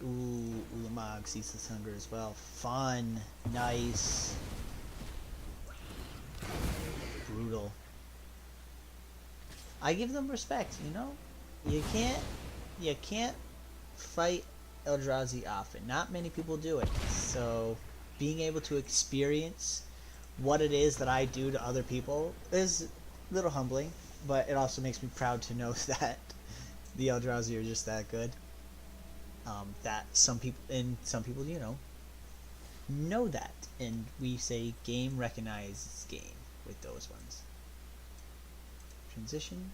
Ooh, Ulamog Ceaseless Hunger as well. Fun. Nice. Brutal. I give them respect, you know? You can't fight Eldrazi often. Not many people do it. So being able to experience what it is that I do to other people is a little humbling, but it also makes me proud to know that the Eldrazi are just that good. That some people, you know that, and we say game recognizes game with those ones. Transition,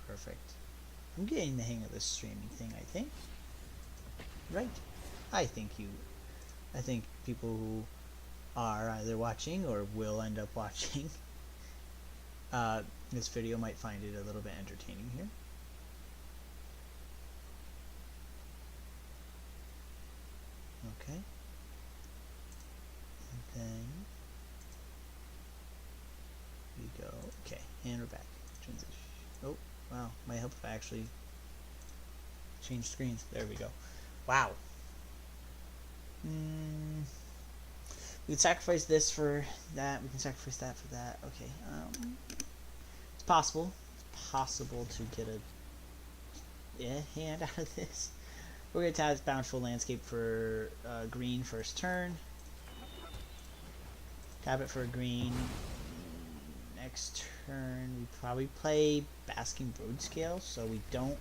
perfect. I'm getting the hang of this streaming thing, I think. Right? I think people who are either watching or will end up watching this video might find it a little bit entertaining here. Okay. And then we go. Okay, and we're back. Transition. Oh, wow. Might help if I actually change screens. There we go. Wow. We can sacrifice this for that. We can sacrifice that for that. Okay. It's possible. It's possible to get a hand out of this. We're going to tap Bountiful Landscape for green first turn. Tap it for green. Next turn, we probably play Basking Broadscale, so we don't.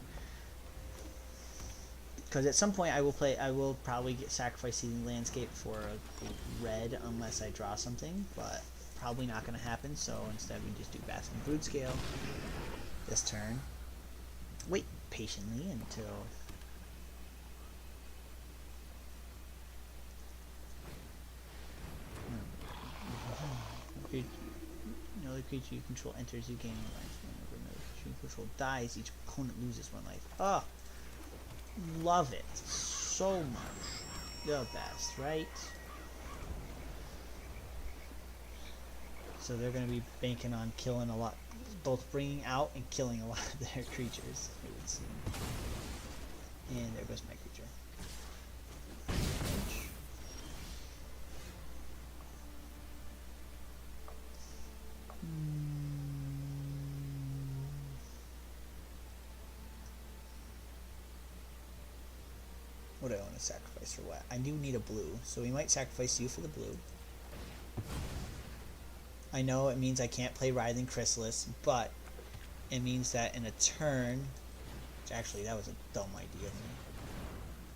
Because at some point I will probably sacrifice Seething Landscape for a red unless I draw something, but probably not going to happen, so instead we just do Basking Broadscale this turn. Wait patiently until another creature you control enters, you gain 1 life. Whenever another creature you control dies, each opponent loses 1 life. Oh, love it so much. The best, right? So they're going to be banking on killing a lot, both bringing out and killing a lot of their creatures, it would seem. And there goes my creature. What do I want to sacrifice for what? I do need a blue, so we might sacrifice you for the blue. I know it means I can't play Writhing Chrysalis, but it means that in a turn, which actually that was a dumb idea of me.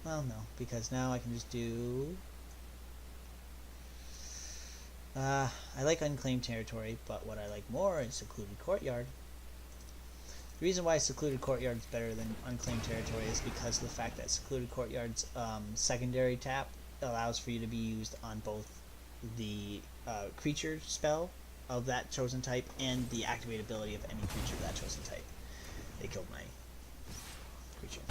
Well, no, because now I can just do. I like Unclaimed Territory, but what I like more is Secluded Courtyard. The reason why Secluded Courtyard is better than Unclaimed Territory is because of the fact that Secluded Courtyard's secondary tap allows for you to be used on both the creature spell of that chosen type and the activate ability of any creature of that chosen type. They killed my creature.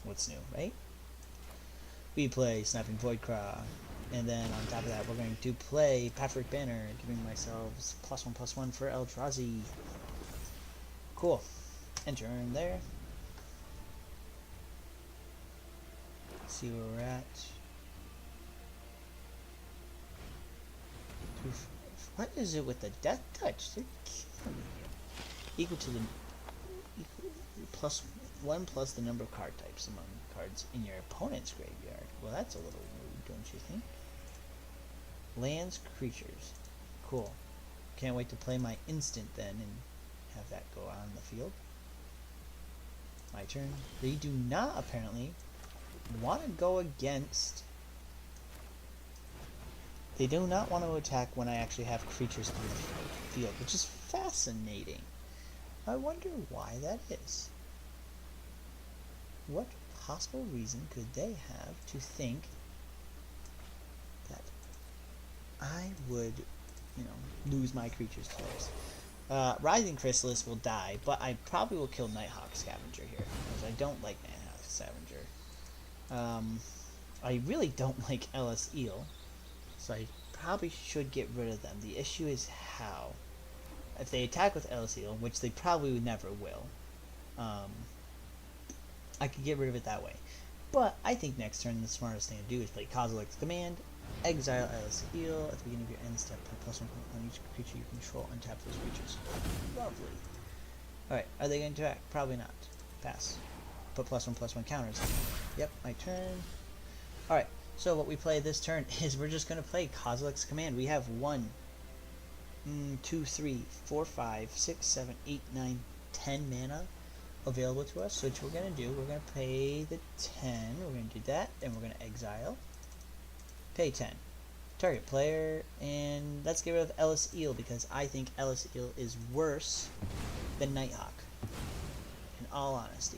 what's new, right? We play Snapping Voidcraw, and then on top of that, we're going to play Patrick Banner, giving myself +1/+1 for Eldrazi. Cool. Enter in there. See where we're at. What is it with the Death Touch? They're killing me here. Equal to the +1 plus the number of card types among cards in your opponent's graveyard. Well, that's a little rude, don't you think? Lands, creatures. Cool. Can't wait to play my instant then and have that go on the field. My turn. They do not apparently want to go against. They do not want to attack when I actually have creatures on the field, which is fascinating. I wonder why that is. What possible reason could they have to think that I would, lose my creatures to theirs? Rising Chrysalis will die, but I probably will kill Nighthawk Scavenger here, because I don't like Nighthawk Scavenger. I really don't like Ellis Eel, so I probably should get rid of them. The issue is how. If they attack with Ellis Eel, which they probably never will, I could get rid of it that way. But I think next turn the smartest thing to do is play Kozilek's Command, exile Ellis Eel at the beginning of your end step, put +1 on each creature you control, untap those creatures. Lovely. Alright, are they going to attack? Probably not. Pass. Put +1/+1 counters. Yep, my turn. Alright, so what we play this turn is we're just going to play Kozilek's Command. We have 1, 2, 3, 4, 5, 6, 7, 8, 9, 10 mana available to us. So what we're going to do, we're going to pay the 10. We're going to do that. Then we're going to exile. Pay 10. Target player. And let's get rid of Ellis Eel because I think Ellis Eel is worse than Nighthawk. In all honesty.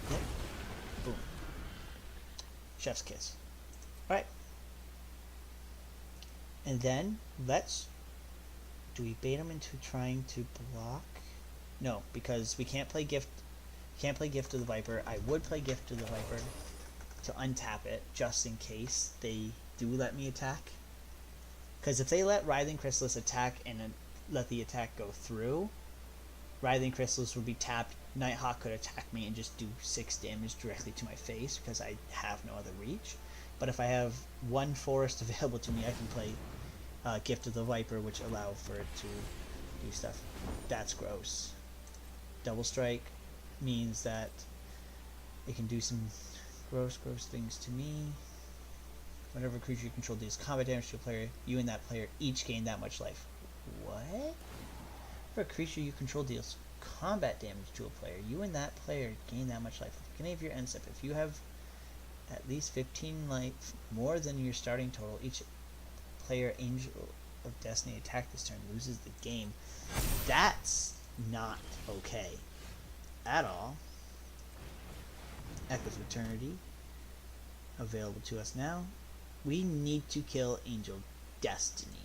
Yep. Boom. Chef's kiss. Alright. And then do we bait him into trying to block? No, because we can't play Gift. Can't play Gift of the Viper. I would play Gift of the Viper to untap it just in case they do let me attack. Because if they let Writhing Chrysalis attack and then let the attack go through, Writhing Chrysalis would be tapped. Nighthawk could attack me and just do 6 damage directly to my face because I have no other reach. But if I have 1 forest available to me, I can play Gift of the Viper, which allow for it to do stuff. That's gross. Double Strike means that it can do some gross things to me. Whenever a creature you control deals combat damage to a player, you and that player each gain that much life. What? For a creature you control deals combat damage to a player, you and that player gain that much life. At the beginning of your end step, if you have at least 15 life more than your starting total, each player Angel of Destiny attack this turn loses the game. That's not okay at all. Echoes of Eternity available to us now. We need to kill Angel Destiny,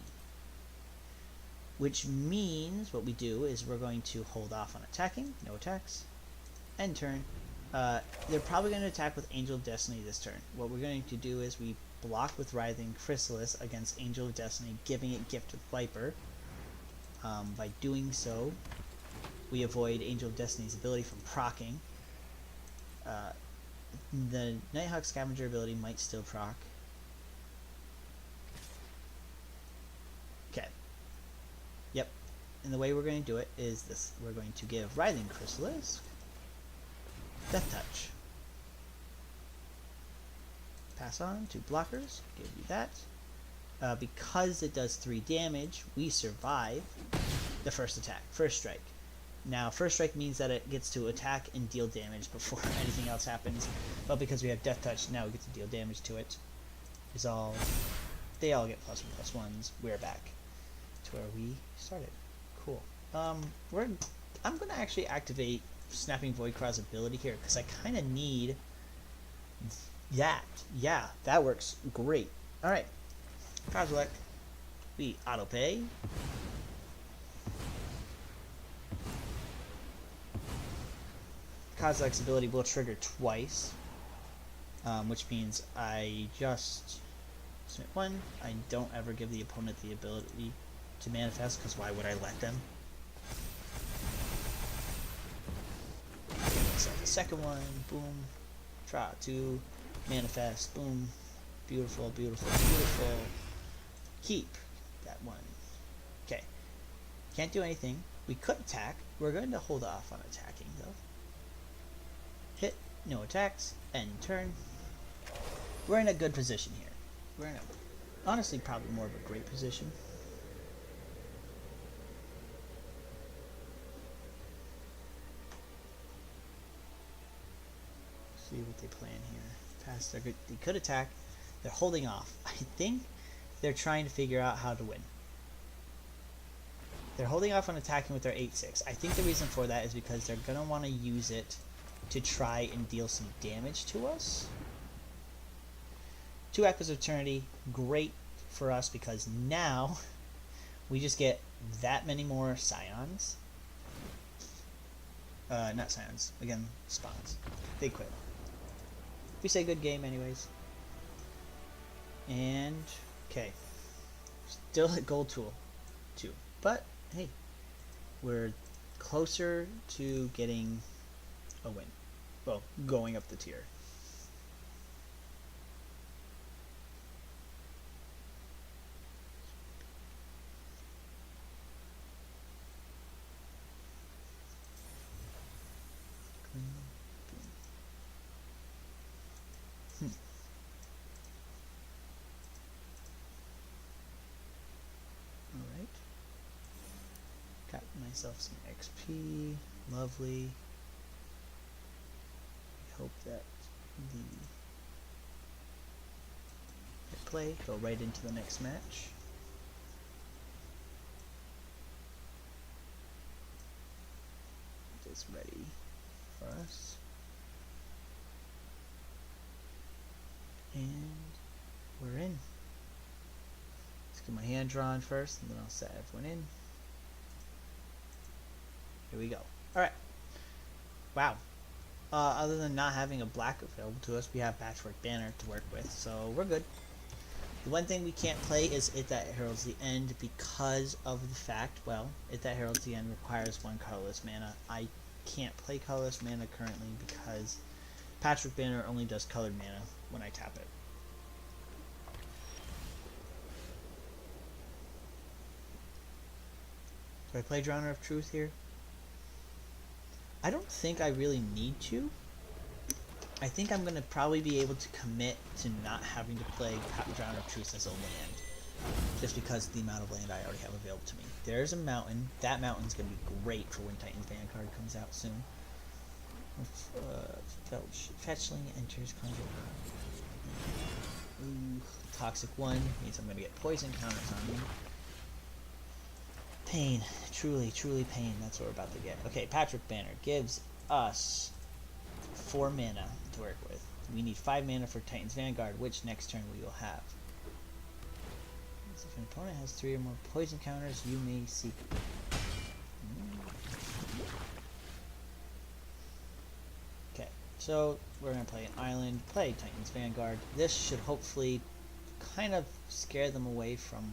which means what we do is we're going to hold off on attacking. No attacks. End turn. They're probably going to attack with Angel of Destiny this turn. What we're going to do is we block with Writhing Chrysalis against Angel of Destiny, giving it Gift of Viper. By doing so, we avoid Angel of Destiny's ability from proccing. The Nighthawk Scavenger ability might still proc. Okay. Yep. And the way we're going to do it is this. We're going to give Writhing Chrysalis Death Touch. Pass on to blockers. Give you that. Because it does 3 damage, we survive the first attack. First strike. Now, first strike means that it gets to attack and deal damage before anything else happens. But because we have Death Touch, now we get to deal damage to it. They all get +1/+1s. We're back to where we started. Cool. I'm going to actually activate Snapping Voidcraw's ability here because I kind of need that. Yeah, that works great. Alright. Kozilek. We auto-pay. Kozilek's ability will trigger twice, which means I just submit one. I don't ever give the opponent the ability to manifest, because why would I let them? So the second one, boom, draw 2, manifest, boom, beautiful, beautiful, beautiful. Keep that one. Okay, can't do anything. We could attack. We're going to hold off on attacking though. Hit, no attacks, end turn. We're in a good position here. We're in a, honestly, probably more of a great position. See what they plan here. Pass their good. They could attack. They're holding off. I think they're trying to figure out how to win. They're holding off on attacking with their 8-6. I think the reason for that is because they're going to want to use it to try and deal some damage to us. 2 Echoes of Eternity, great for us because now we just get that many more Scions. Not Scions, again, Spawns. They quit. We say good game anyways. And, okay. Still at Gold Tool 2. But, hey, we're closer to getting a win. Well, going up the tier. Alright. Got myself some XP. Lovely. I hope that the play go right into the next match. It is ready for us. And we're in. Let's get my hand drawn first, and then I'll set everyone in. Here we go. Alright. Wow. Other than not having a black available to us, we have Patchwork Banner to work with, so we're good. The one thing we can't play is It That Heralds the End because of the fact, well, It That Heralds the End requires 1 colorless mana. I can't play colorless mana currently because Patchwork Banner only does colored mana when I tap it. Do I play Drowner of Truth here? I don't think I really need to. I think I'm going to probably be able to commit to not having to play Drowner of Truth as a land. Just because of the amount of land I already have available to me. There's a mountain. That mountain's going to be great for when Titan's Vanguard comes out soon. Fetchling enters conjure. Ooh, Toxic 1 means I'm going to get poison counters on me. Pain. Truly, truly pain. That's what we're about to get. Okay, Patchwork Banner gives us 4 mana to work with. We need 5 mana for Titan's Vanguard, which next turn we will have. If an opponent has 3 or more poison counters, you may seek. Okay, so we're going to play an island, play Titan's Vanguard. This should hopefully kind of scare them away from...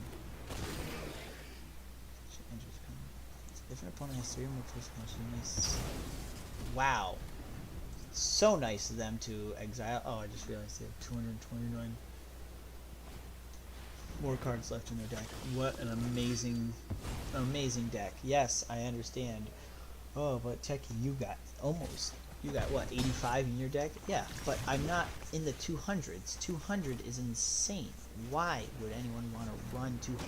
If an opponent has 3 or more poison counters, you may... Wow. So nice of them to exile. Oh, I just realized they have 229 more cards left in their deck. What an amazing, amazing deck. Yes, I understand. Oh, but Techie, you got almost. You got what, 85 in your deck? Yeah, but I'm not in the 200s. 200 is insane. Why would anyone want to run 200?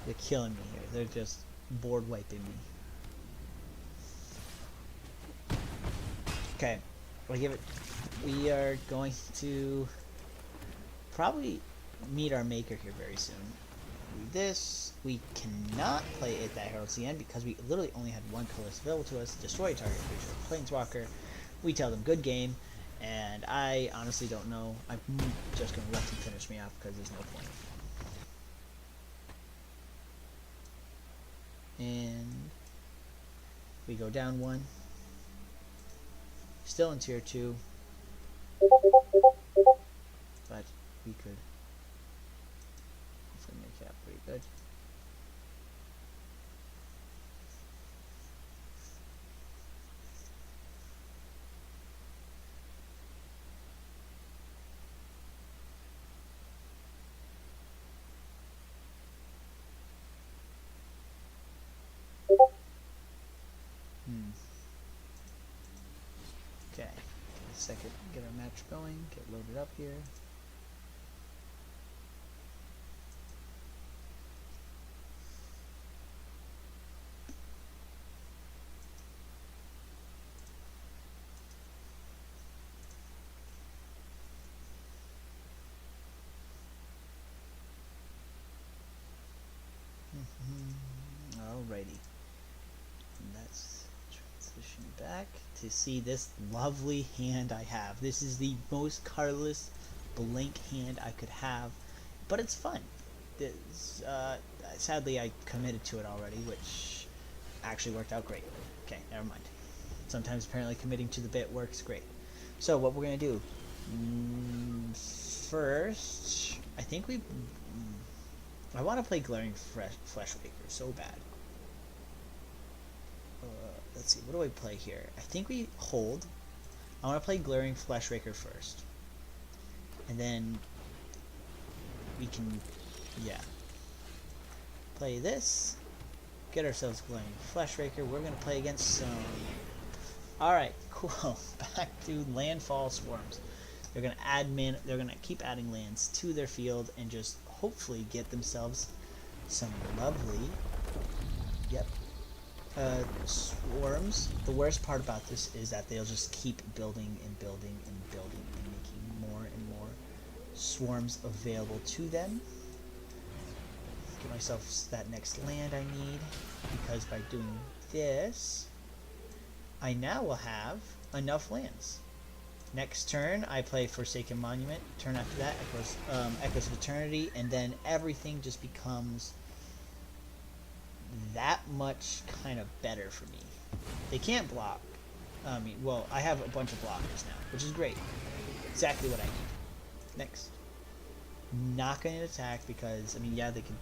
They're killing me here. They're just board wiping me. Okay, we'll give it. We are going to probably meet our maker here very soon. This we cannot play It That Heralds the End because we literally only had 1 colorless available to us. Destroy target creature, Planeswalker. We tell them good game, and I honestly don't know. I'm just going to let them finish me off because there's no point. We go down 1. Still in tier 2. But we could hopefully make that pretty good. Okay, a second, get our match going, get loaded up here. Alrighty, and let's transition back to see this lovely hand I have. This is the most colorless blank hand I could have, but it's fun. This, sadly, I committed to it already, which actually worked out great. Okay, never mind. Sometimes apparently committing to the bit works great. So what we're gonna do first, I think I want to play Glaring Fleshwaker so bad. Let's see, what do I play here? I think we hold. I want to play Glaring Fleshwaker first. And then we can, yeah, play this. Get ourselves Glaring Fleshwaker. We're going to play against some... Alright, cool. Back to Landfall Swarms. They're going to add they're going to keep adding lands to their field and just hopefully get themselves some lovely, yep, swarms. The worst part about this is that they'll just keep building and building and building and making more and more swarms available to them. Get myself that next land I need, because by doing this, I now will have enough lands. Next turn, I play Forsaken Monument. Turn after that, Echoes of Eternity, and then everything just becomes that much kind of better for me. They can't block. Well, I have a bunch of blockers now, which is great. Exactly what I need. Next. Not going to attack because, yeah, they can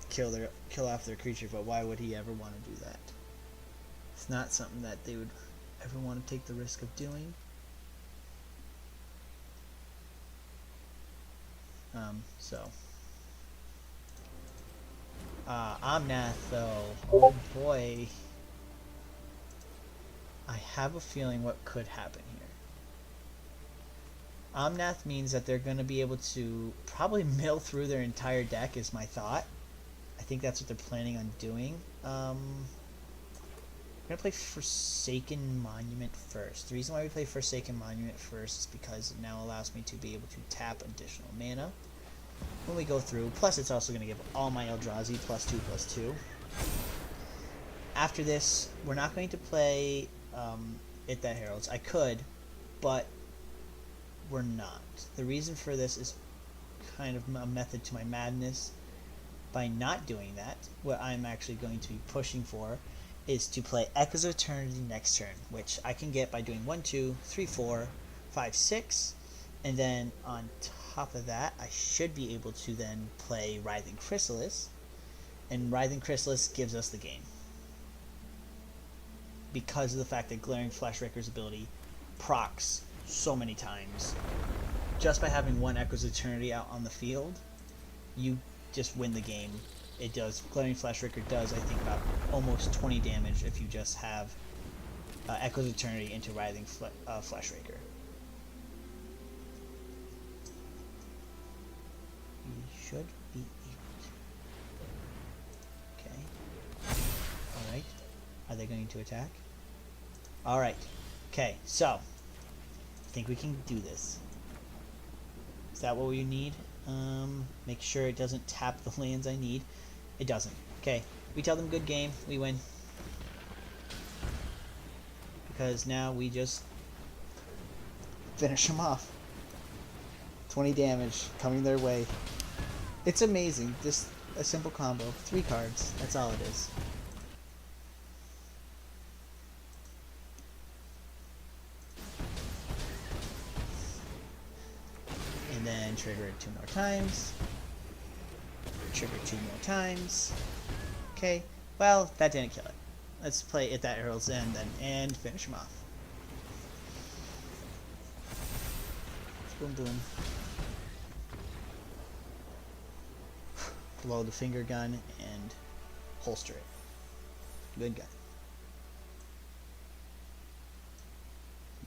kill off their creature, but why would he ever want to do that? It's not something that they would ever want to take the risk of doing. Omnath, though, oh boy, I have a feeling what could happen here. Omnath means that they're going to be able to probably mill through their entire deck, is my thought. I think that's what they're planning on doing. I'm going to play Forsaken Monument first. The reason why we play Forsaken Monument first is because it now allows me to be able to tap additional mana when we go through. Plus, it's also going to give all my Eldrazi +2/+2. After this, we're not going to play It That Heralds. I could, but we're not. The reason for this is kind of a method to my madness. By not doing that, what I'm actually going to be pushing for is to play Echoes of Eternity next turn, which I can get by doing 1, 2, 3, 4, 5, 6, and then on top of that, I should be able to then play Writhing Chrysalis, and Writhing Chrysalis gives us the game. Because of the fact that Glaring Fleshwaker's ability procs so many times, just by having one Echoes of Eternity out on the field, you just win the game. It does. Glaring Fleshwaker does, I think, about almost 20 damage if you just have Echoes of Eternity into Writhing Fleshwaker. We should be able to. Okay. Alright. Are they going to attack? Alright. Okay, so I think we can do this. Is that what we need? Make sure it doesn't tap the lands I need. It doesn't. Okay, we tell them good game, we win. Because now we just finish them off. 20 damage coming their way. It's amazing. Just a simple combo. 3 cards. That's all it is. then trigger it 2 more times. Trigger 2 more times. Okay, well, that didn't kill it. Let's play it that arrow's end then, and finish him off. Boom, boom. Load the finger gun and holster it. Good gun.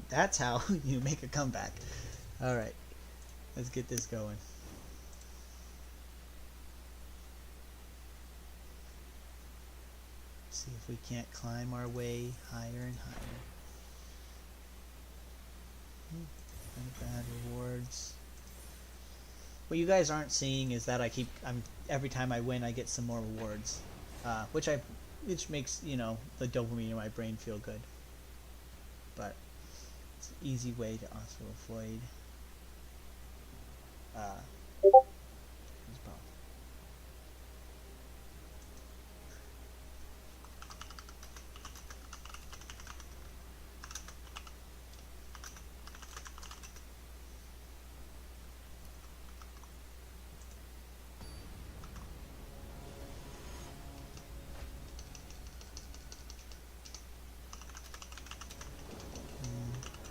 That's how you make a comeback. Alright, let's get this going. See if we can't climb our way higher and higher. Bad rewards. What you guys aren't seeing is that every time I win I get some more rewards, which makes, you know, the dopamine in my brain feel good. But it's an easy way to also avoid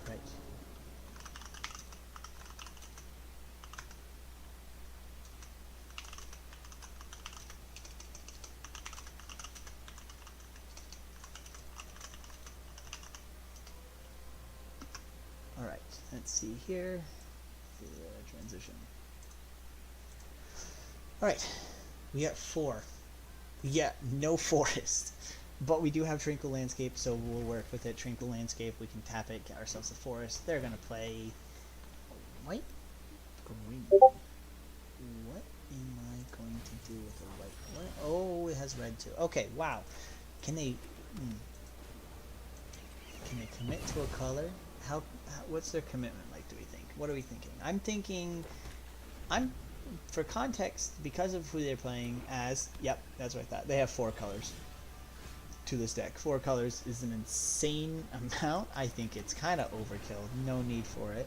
right. Alright, let's see here. Transition. Alright, we got 4. We got no forest. But we do have Tranquil Landscape, so we'll work with it. Tranquil Landscape, we can tap it, get ourselves a forest. They're gonna play white, green. What am I going to do with a white? What? Oh, it has red too. Okay, wow. Can they commit to a color? How what's their commitment like, do we think? What are we thinking? For context, because of who they're playing as, yep, that's what I thought. They have 4 colors to this deck. 4 colors is an insane amount. I think it's kind of overkill. No need for it.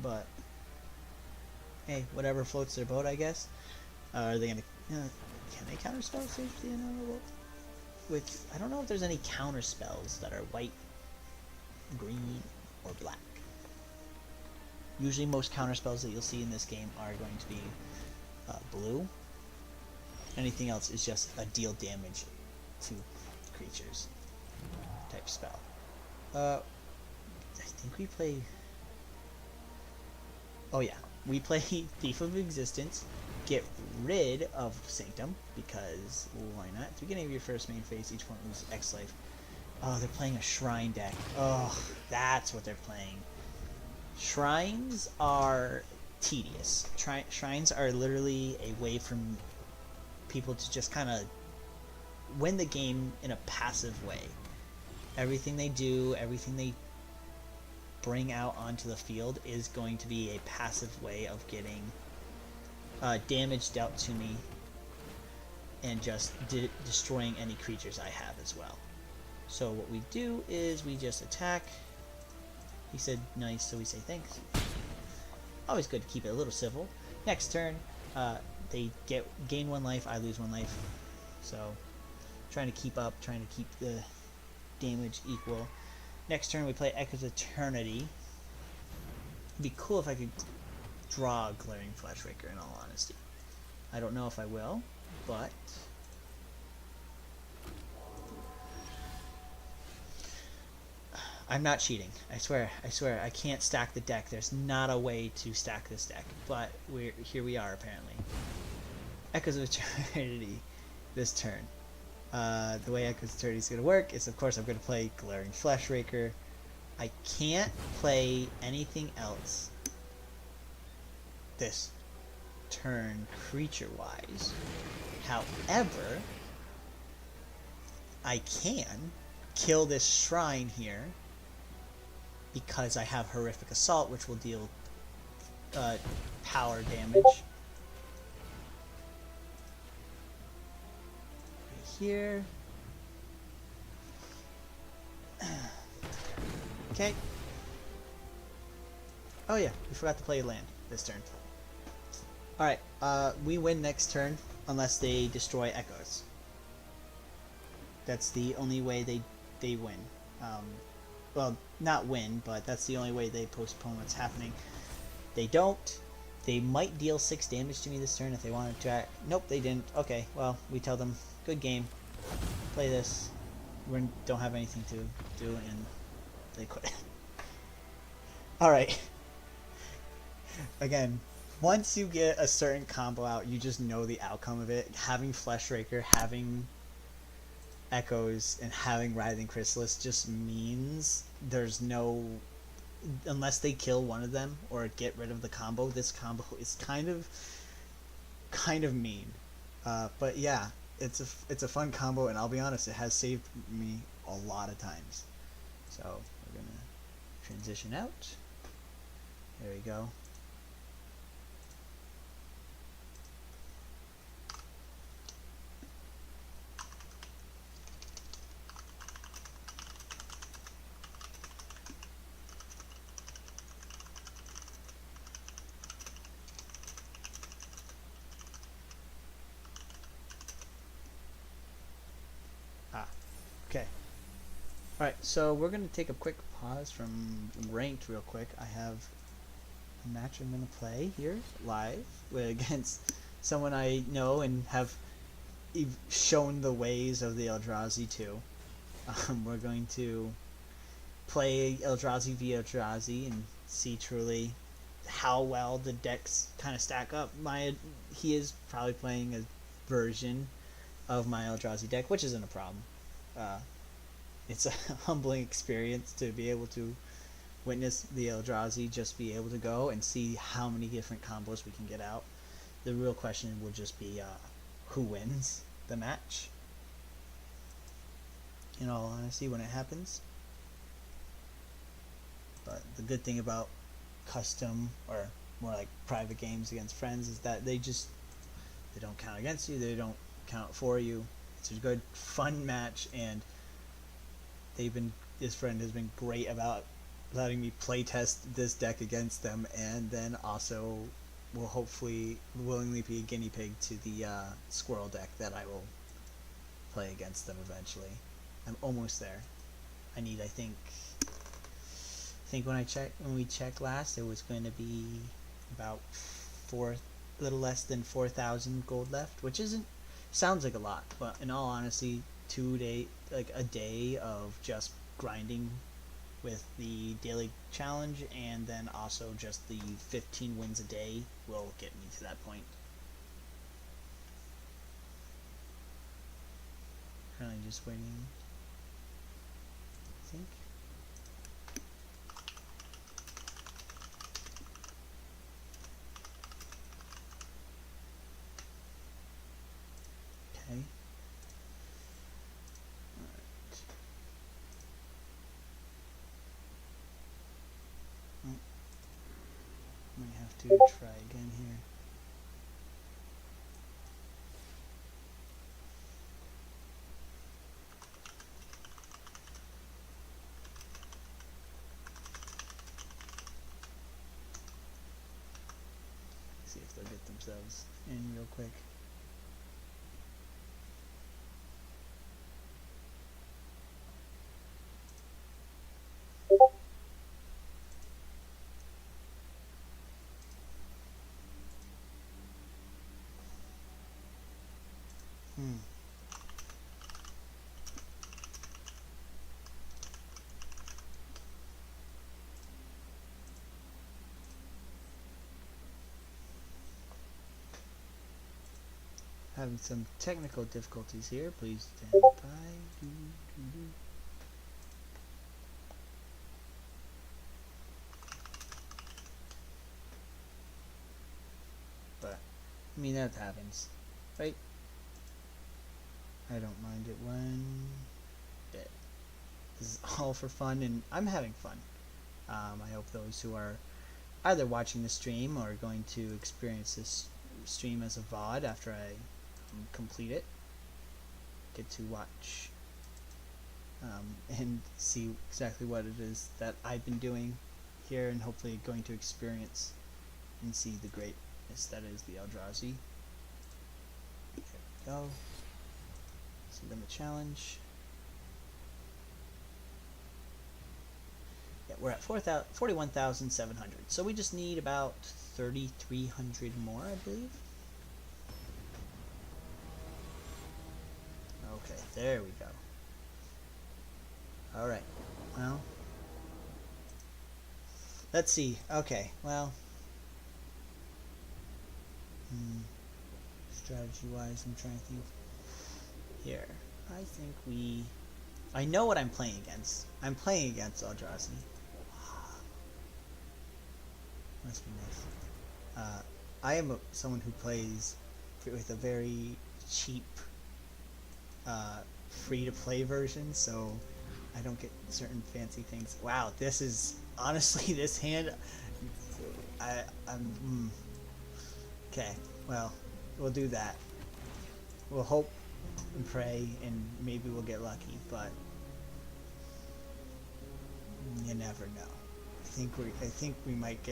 But hey, whatever floats their boat, I guess. Are they gonna? Can they counterspell safety and honorable? With I don't know if there's any counter spells that are white, green, or black. Usually, most counter spells that you'll see in this game are going to be blue. Anything else is just a deal damage to creatures type spell. I think we play. Oh yeah, we play Thief of Existence. Get rid of Sanctum because why not? At the beginning of your first main phase, each one loses X life. Oh, they're playing a shrine deck. Oh, that's what they're playing. Shrines are tedious. Shrines are literally a way for people to just kind of win the game in a passive way. Everything they do, everything they bring out onto the field is going to be a passive way of getting damage dealt to me and just destroying any creatures I have as well. So what we do is we just attack. He said nice, so we say thanks. Always good to keep it a little civil. Next turn, they gain 1 life, I lose 1 life. So trying to keep up, trying to keep the damage equal. Next turn we play Echoes of Eternity. It'd be cool if I could draw a Glaring Flashraker, in all honesty. I don't know if I will, but I'm not cheating. I swear, I can't stack the deck. There's not a way to stack this deck, but here we are apparently. Echoes of Eternity this turn. The way Echoes of Eternity is going to work is, of course, I'm going to play Glaring Flashraker. I can't play anything else this turn creature-wise. However, I can kill this shrine here because I have Horrific Assault, which will deal power damage. Right here. Okay. Oh yeah, we forgot to play land this turn. Alright, we win next turn unless they destroy echoes. That's the only way they win. Um, well, not win, but that's the only way they postpone what's happening. They don't. They might deal 6 damage to me this turn if they wanted to. Nope, they didn't. Okay, well, we tell them, good game. Play this. We don't have anything to do, and they quit. Alright. Again, once you get a certain combo out, you just know the outcome of it. Having Fleshraker, having Echoes, and having Writhing Chrysalis just means there's no... Unless they kill one of them or get rid of the combo, this combo is kind of mean. But yeah, it's a fun combo, and I'll be honest, it has saved me a lot of times. So we're gonna transition out. There we go. Okay. Alright, so we're going to take a quick pause from ranked real quick. I have a match I'm going to play here live against someone I know and have shown the ways of the Eldrazi to. We're going to play Eldrazi v Eldrazi and see truly how well the decks kind of stack up. He is probably playing a version of my Eldrazi deck, which isn't a problem. It's a humbling experience to be able to witness the Eldrazi just be able to go and see how many different combos we can get out. The real question will just be who wins the match, in all honesty, when it happens. But the good thing about custom, or more like private games against friends, is that they don't count against you, they don't count for you. It's a good fun match, and this friend has been great about letting me playtest this deck against them, and then also will hopefully willingly be a guinea pig to the squirrel deck that I will play against them eventually. I'm almost there. I think when we checked last, it was going to be about a little less than 4,000 gold left, which sounds like a lot, but in all honesty, a day of just grinding with the daily challenge, and then also just the 15 wins a day will get me to that point. Currently just waiting, I think. Okay. Might have to try again here. See if they'll get themselves in real quick. Having some technical difficulties here. Please stand by. But, I mean, that happens, right? I don't mind it one bit. This is all for fun, and I'm having fun. I hope those who are either watching the stream or going to experience this stream as a VOD after I complete it get to watch and see exactly what it is that I've been doing here, and hopefully going to experience and see the great Yes, that is the Eldrazi. There we go. See them a challenge. Yeah, we're at 41,700. So we just need about 3,300 more, I believe. Okay, there we go. Alright, well. Let's see. Okay, well. Strategy-wise, I'm trying to think. Here. I think we... I know what I'm playing against. I'm playing against Eldrazi. Must be nice. I am someone who plays with a very cheap, free-to-play version, so I don't get certain fancy things. Wow, this is honestly this hand. I'm okay. Well, we'll do that. We'll hope and pray, and maybe we'll get lucky, but you never know. I think we might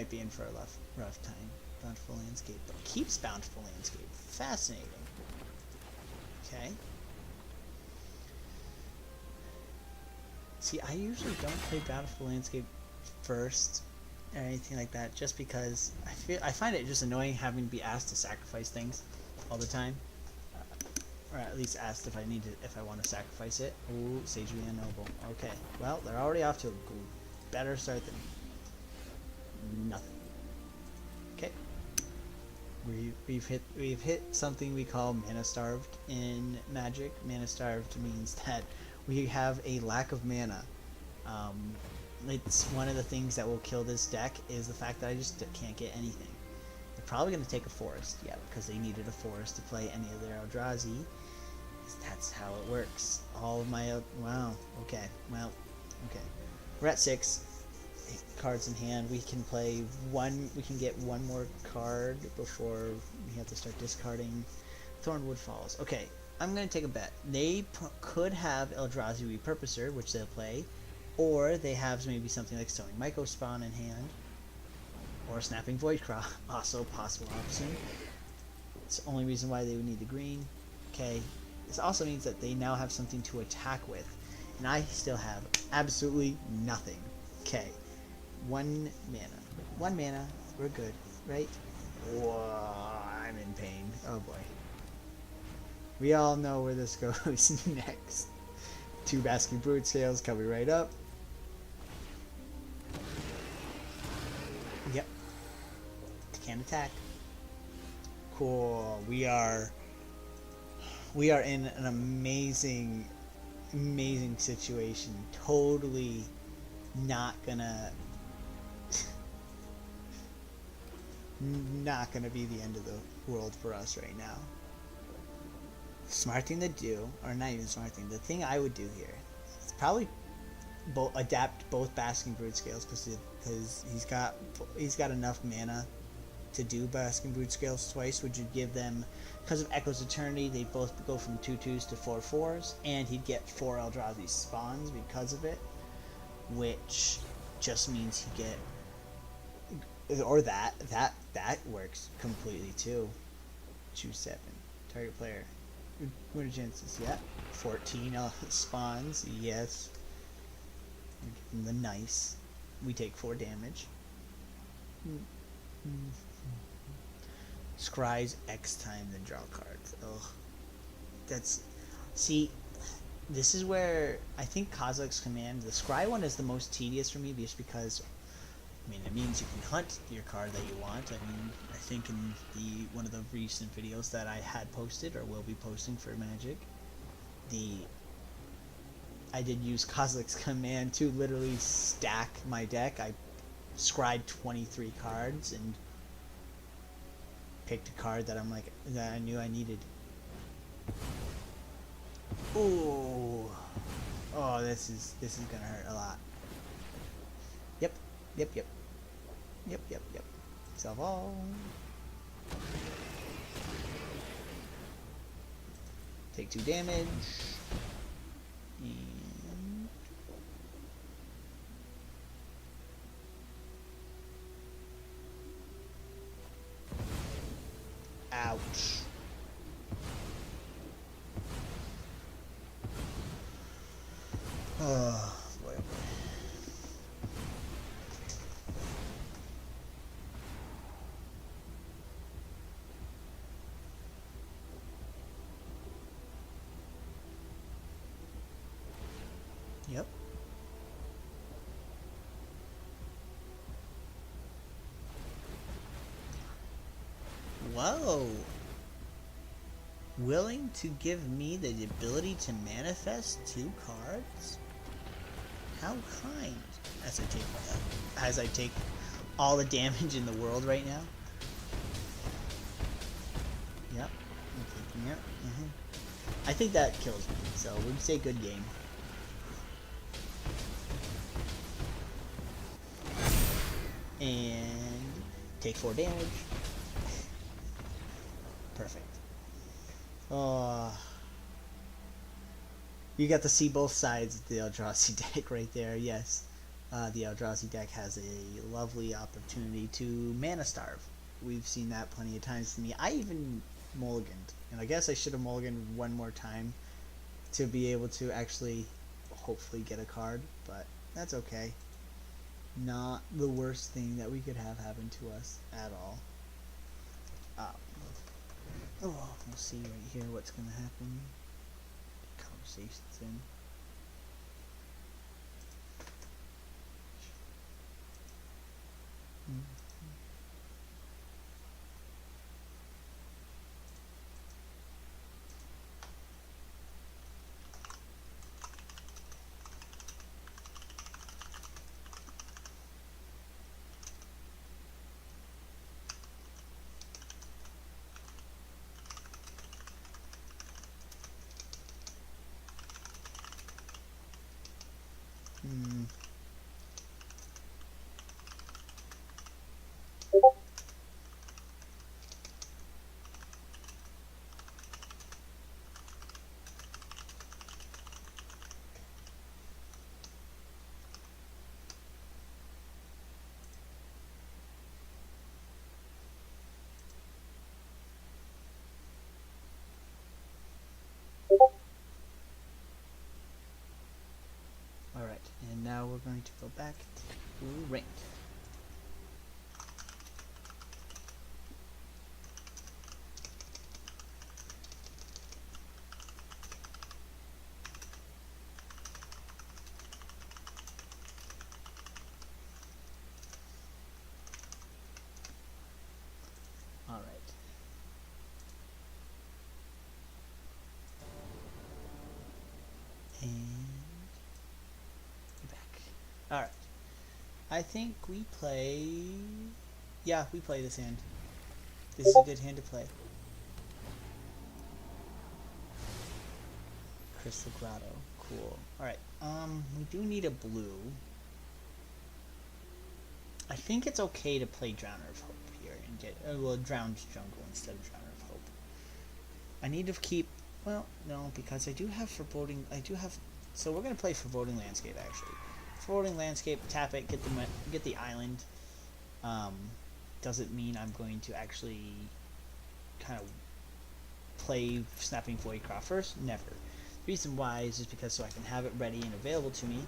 be in for a rough time. Bountiful Landscape, but keeps Bountiful Landscape. Fascinating. Okay. See, I usually don't play Bountiful Landscape first or anything like that, just because I find it just annoying having to be asked to sacrifice things all the time, or at least asked if I want to sacrifice it. Ooh, Sagely Unknowable. Okay, well, they're already off to a better start than nothing. Okay, we've hit something we call mana starved in Magic. Mana starved means that we have a lack of mana. It's one of the things that will kill this deck is the fact that I just can't get anything. They're probably going to take a forest, yeah, because they needed a forest to play any of their Eldrazi. That's how it works. All of my wow. Okay, well, okay. We're at 6 cards in hand. We can play one. We can get one more card before we have to start discarding. Thornwood Falls. Okay, I'm gonna take a bet. They could have Eldrazi Repurposer, which they'll play, or they have maybe something like Sowing Mycospawn in hand, or Snapping Voidcraw, also a possible option. It's the only reason why they would need the green. Okay, this also means that they now have something to attack with, and I still have absolutely nothing. Okay, 1 mana. 1 mana, we're good, right? Whoa, I'm in pain. Oh boy. We all know where this goes next. 2 Basking Brood Scales coming right up. Yep. Can't attack. Cool. We are in an amazing situation. Totally not gonna be the end of the world for us right now. Smart thing to do, or not even smart thing, the thing I would do here is probably adapt both Basking Brood Scales, because he's got enough mana to do Basking Brood Scales twice. Would you give them, because of Echo's Eternity, they both go from 2/2s to 4/4s, and he'd get 4 Eldrazi spawns because of it, which just means he get, or that works completely too. Choose 7. Target player. What are chances? Yeah, 14 spawns. Yes. The nice. We take 4 damage. Scries X time, then draw cards. Ugh. That's... See, this is where I think Kozilek's Command, the Scry one is the most tedious for me, just because, I mean, it means you can hunt your card that you want. I mean, I think in one of the recent videos that I had posted, or will be posting for Magic, I did use Kozilek's Command to literally stack my deck. I scried 23 cards and picked a card that I knew I needed. Ooh. Oh, this is gonna hurt a lot. Yep. Self all. Take 2 damage. And Oh boy. Yep. Whoa. Willing to give me the ability to manifest 2 cards? How kind. As I take all the damage in the world right now. Yep. Okay. Yep. I think that kills me. So we'd say good game. And take 4 damage. Perfect. Oh, you got to see both sides of the Eldrazi deck right there. Yes, the Eldrazi deck has a lovely opportunity to mana starve. We've seen that plenty of times to me. I even mulliganed, and I guess I should have mulliganed one more time to be able to actually hopefully get a card, but that's okay. Not the worst thing that we could have happen to us at all. Oh, we'll see right here what's going to happen. Conversations in. Alright, and now we're going to go back to ranked. Alright. And we're back. Alright. I think we play... Yeah, we play this hand. This is a good hand to play. Crystal Grotto. Cool. Alright, we do need a blue. I think it's okay to play Drowner of Hope here and get... well, Drowned Jungle instead of Drowner of Hope. I need to keep... Well, no, because I do have Foreboding... So we're going to play Foreboding Landscape, actually. Foreboding Landscape, tap it, get the island. Doesn't mean I'm going to actually kind of play Snapping Voidcraft first. Never. The reason why is just because so I can have it ready and available to me.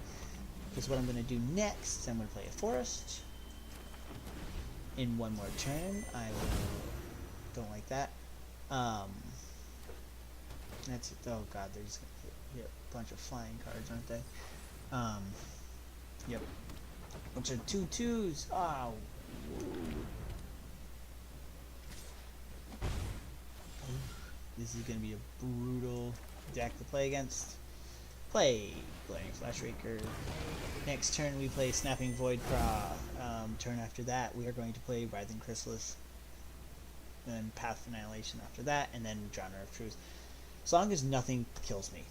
Because what I'm going to do next is I'm going to play a Forest. In one more turn, I will... Don't like that. That's it. Oh god, they're just going to hit a bunch of flying cards, aren't they? Yep. Bunch of 2/2s. Oh. This is going to be a brutal deck to play against. Play Glaring Flashraker. Next turn we play Snapping Voidcraw. Turn after that we are going to play Writhing Chrysalis. Then Path of Annihilation after that, and then Drowner of Truth. As long as nothing kills me.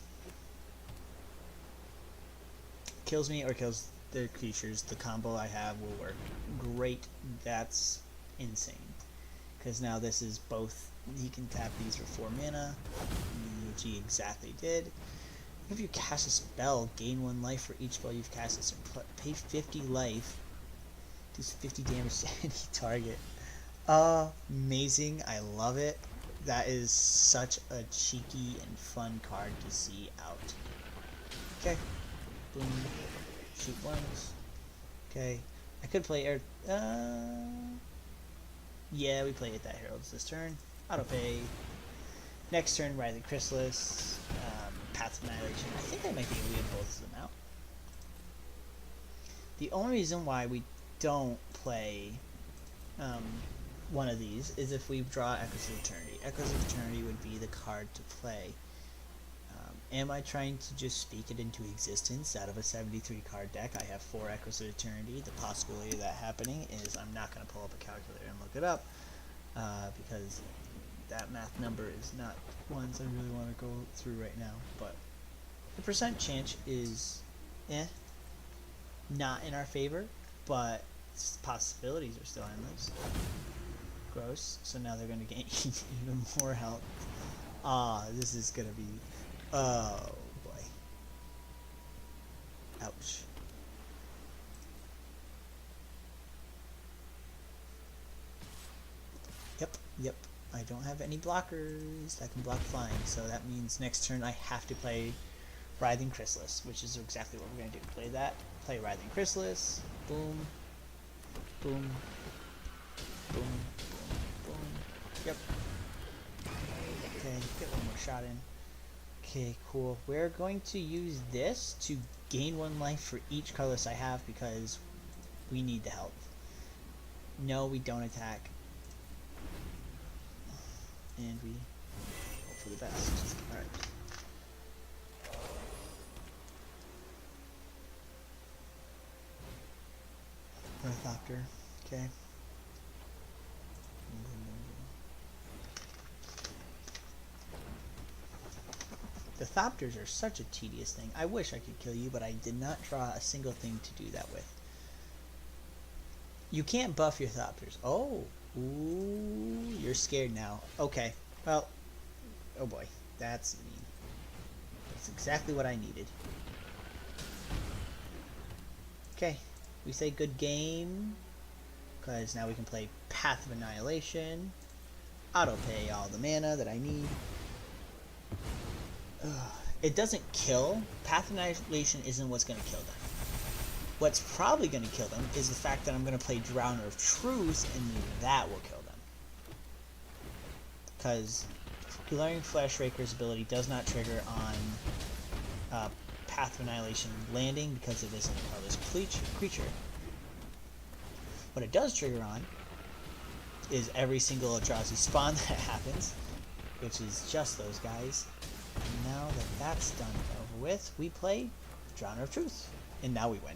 Kills me or kills their creatures, the combo I have will work great. That's insane. Because now this is both, he can tap these for 4 mana, which he exactly did. If you cast a spell, gain 1 life for each spell you've cast, so pay 50 life, does 50 damage to any target. Amazing, I love it. That is such a cheeky and fun card to see out. Okay. Boom. Shoot once. Okay. I could play air. Yeah, we play it that heralds this turn. Auto pay. Next turn, Writhing Chrysalis. Path of Annihilation. I think I might be able to get both of them out. The only reason why we don't play one of these is if we draw Echoes of Eternity. Echoes of Eternity would be the card to play. Am I trying to just speak it into existence out of a 73 card deck? I have 4 Echoes of Eternity. The possibility of that happening is I'm not going to pull up a calculator and look it up because that math number is not ones I really want to go through right now. But the percent chance is not in our favor, but possibilities are still endless. Gross. So now they're going to gain even more health. This is going to be... Oh, boy. Ouch. Yep. I don't have any blockers that can block flying, so that means next turn I have to play Writhing Chrysalis, which is exactly what we're going to do. Play that, play Writhing Chrysalis, boom, boom, boom, boom, boom. Yep. Okay, get one more shot in. Okay, cool. We're going to use this to gain 1 life for each colorless I have because we need the help. No, we don't attack. And we hope for the best. Alright. Orthopter. Okay. The Thopters are such a tedious thing. I wish I could kill you, but I did not draw a single thing to do that with. You can't buff your Thopters. Oh. Ooh, you're scared now. Okay. Well. Oh boy. That's mean. That's exactly what I needed. Okay. We say good game. Because now we can play Path of Annihilation. Auto pay all the mana that I need. It doesn't kill. Path of Annihilation isn't what's going to kill them. What's probably going to kill them is the fact that I'm going to play Drowner of Truth, and that will kill them. Because Glaring Flashraker's ability does not trigger on Path of Annihilation landing because it isn't a colorless creature. What it does trigger on is every single Eldrazi spawn that happens, which is just those guys. And now that that's done and over with, we play Drowner of Truth. And now we win.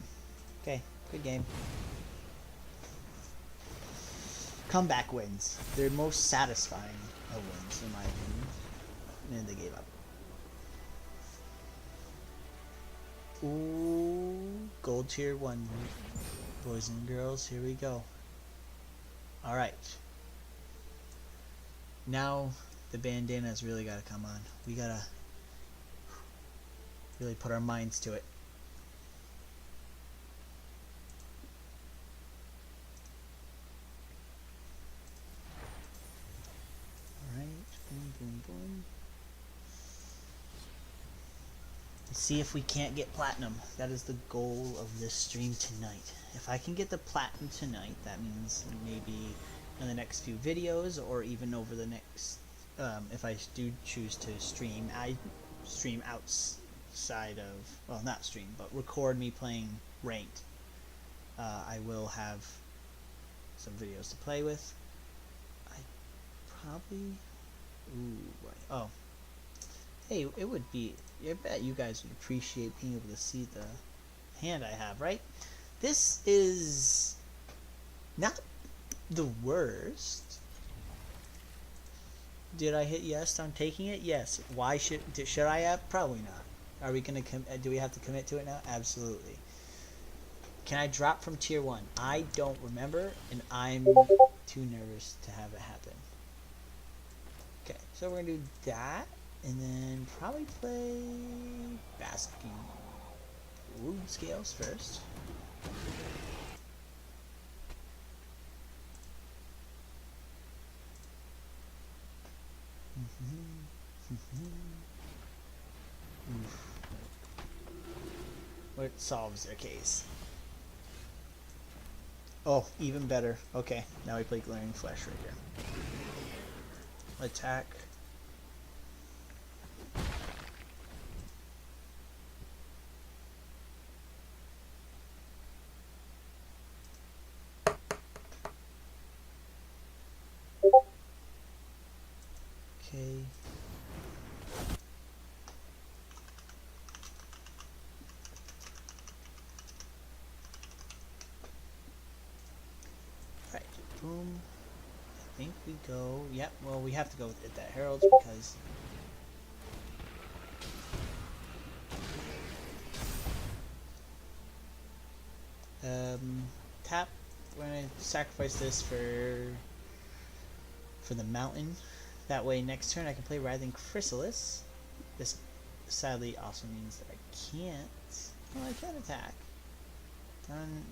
Okay, good game. Comeback wins. They're most satisfying of wins, in my opinion. And they gave up. Ooh, gold tier 1. Boys and girls, here we go. Alright. Now the bandana's really got to come on. We got to really put our minds to it. Alright, boom, boom, boom. Let's see if we can't get platinum. That is the goal of this stream tonight. If I can get the platinum tonight, that means maybe in the next few videos or even over the next... if I do choose to stream, I stream outside of, well, not stream, but record me playing ranked. I will have some videos to play with. I probably, oh, hey, it would be, I bet you guys would appreciate being able to see the hand I have, right? This is not the worst. Did I hit yes on taking it? Yes. Why should I have? Probably not. Are we gonna do we have to commit to it now? Absolutely. Can I drop from tier 1? I don't remember, and I'm too nervous to have it happen. Okay, so we're gonna do that, and then probably play Basking Wood Scales first. What solves their case. Oh, even better. Okay, now we play Glaring Flesh right here. Attack. Okay. Right. Boom. I think we go. Yep. Well, we have to go with it that heralds because. Tap. We're gonna sacrifice this for the mountain. That way, next turn I can play Writhing Chrysalis. This sadly also means that I can't. Well, I can attack. Done.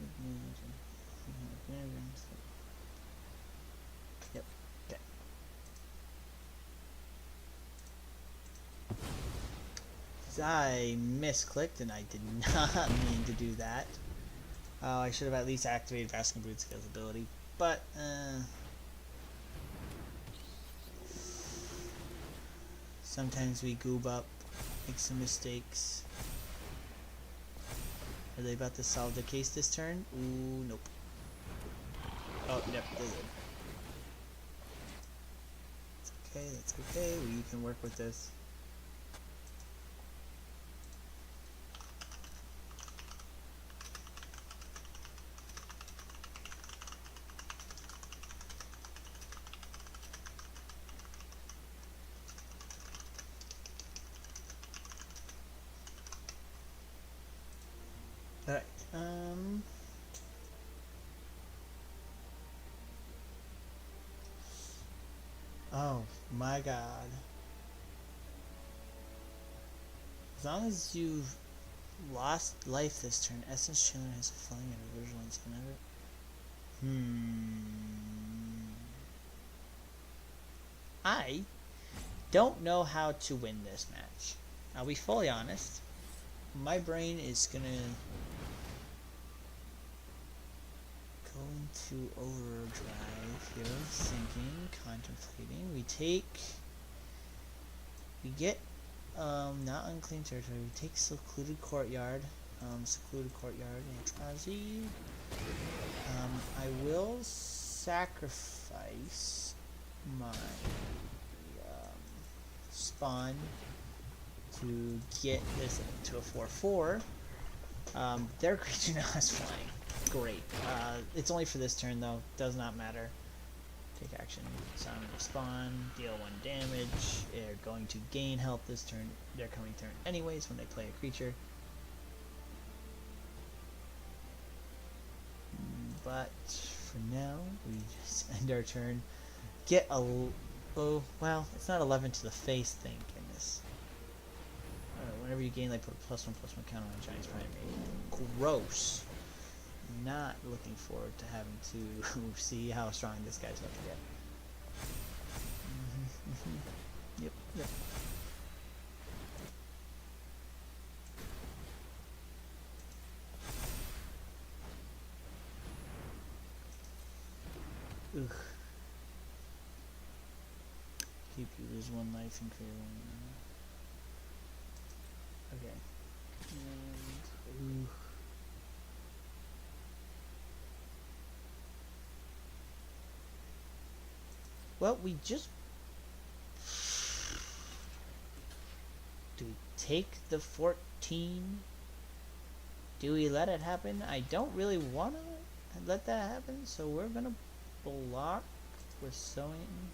Yep. Okay. I misclicked and I did not mean to do that. Oh, I should have at least activated Vascular Boot Skills ability, but sometimes we goob up, make some mistakes. Are they about to solve the case this turn? Ooh, nope. Oh, yep, they did. It's okay, that's okay. We can work with this. Alright, oh my god. As long as you've lost life this turn, Essence Chiller has a flying and reversal on some of it. I don't know how to win this match. I'll be fully honest. My brain is gonna go into overdrive here, thinking, contemplating. We get not unclaimed territory. We take secluded courtyard, Eldrazi. I will sacrifice my spawn to get this to a 4/4. Their creature now is flying. Great. It's only for this turn though. Does not matter. Take action. Summon, spawn. Deal 1 damage. They're going to gain health this turn. Their coming turn anyways when they play a creature. But for now, we just end our turn. Get a well, it's not 11 to the face thing in this. Whenever you gain, like, put a +1/+1 counter on Giant's Primate. Gross. Not looking forward to having to see how strong this guy's about to get. Yep, yep. Ugh. Keep you lose 1 life and create 1. Okay. And, well, we just... Do we take the 14? Do we let it happen? I don't really want to let that happen, so we're going to block. We're sowing.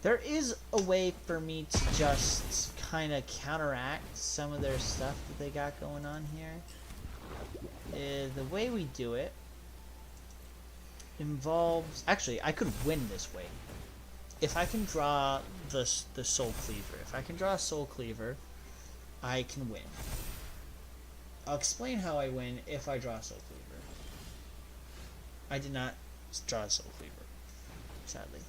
There is a way for me to just kind of counteract some of their stuff that they got going on here. The way we do it involves... Actually, I could win this way. If I can draw the Soul Cleaver. If I can draw a Soul Cleaver, I can win. I'll explain how I win if I draw a Soul Cleaver. I did not draw a Soul Cleaver, sadly.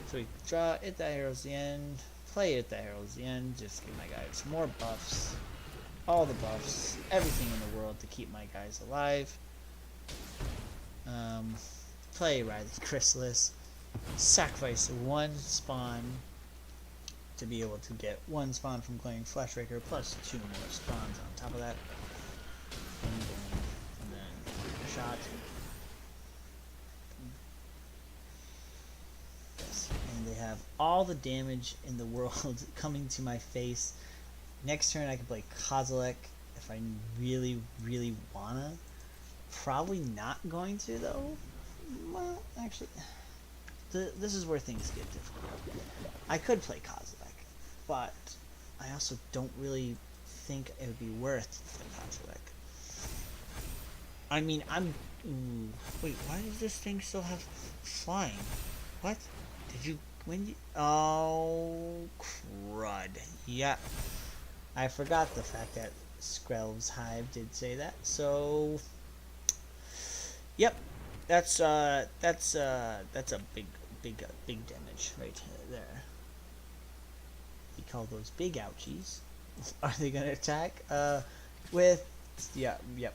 So we draw it, that heralds the end. Play it, that heralds the end. Just give my guys more buffs. all the buffs, everything in the world to keep my guys alive. Play Riley Chrysalis, sacrifice one spawn to be able to get one spawn from clearing Fleshraker, plus 2 more spawns on top of that. And then shot. Yes, and they have all the damage in the world coming to my face. Next turn I can play Kozilek if I really, really wanna. Probably not going to though. Well, actually, this is where things get difficult. I could play Kozilek, but I also don't really think it would be worth to play Kozilek. I mean, wait, why does this thing still have flying? What? Did you... Oh, crud. Yeah. I forgot the fact that Skrelv's Hive did say that, so... Yep. That's a big damage right there. We call those big ouchies. Are they gonna attack? With... Yeah, yep.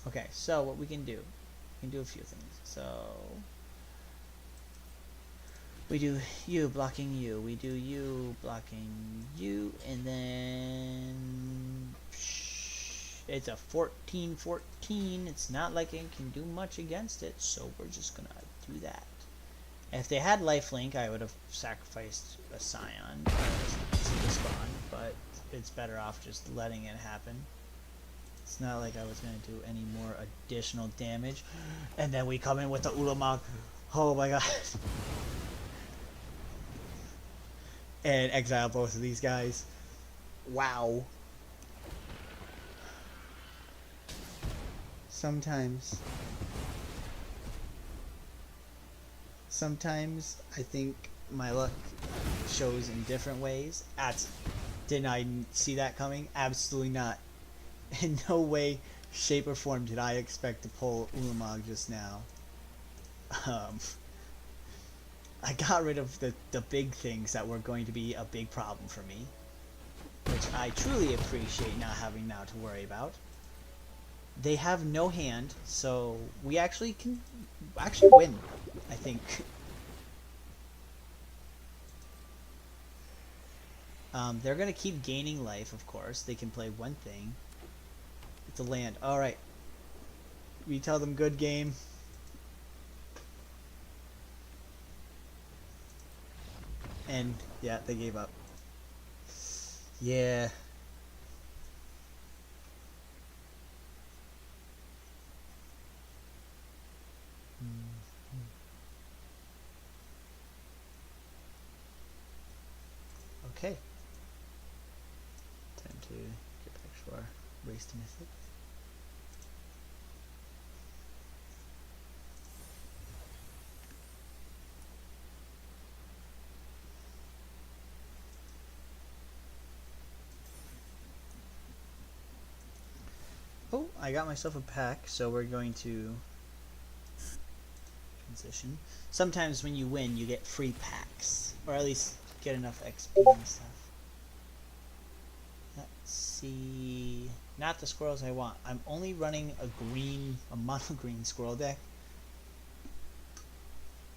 Okay, so what we can do a few things. So we do you blocking you, we do you blocking you, and then it's a 14-14. It's not like it can do much against it, so we're just gonna do that. If they had lifelink, I would have sacrificed a Scion to spawn, but it's better off just letting it happen. It's not like I was going to do any more additional damage. And then we come in with the Ulamog. Oh my god. And exile both of these guys. Wow. Sometimes I think my luck shows in different ways. Didn't I see that coming? Absolutely not. In no way, shape, or form did I expect to pull Ulamog just now. I got rid of the big things that were going to be a big problem for me, which I truly appreciate not having now to worry about. They have no hand, so we actually can win, I think. They're going to keep gaining life, of course. They can play one thing. It's a land. Alright. We tell them good game. And, yeah, they gave up. Yeah. Okay. Time to get back to our race to Mythic. Oh, I got myself a pack, so we're going to transition. Sometimes when you win, you get free packs, or at least get enough XP and stuff. Let's see. Not the squirrels I want. I'm only running a mono green squirrel deck.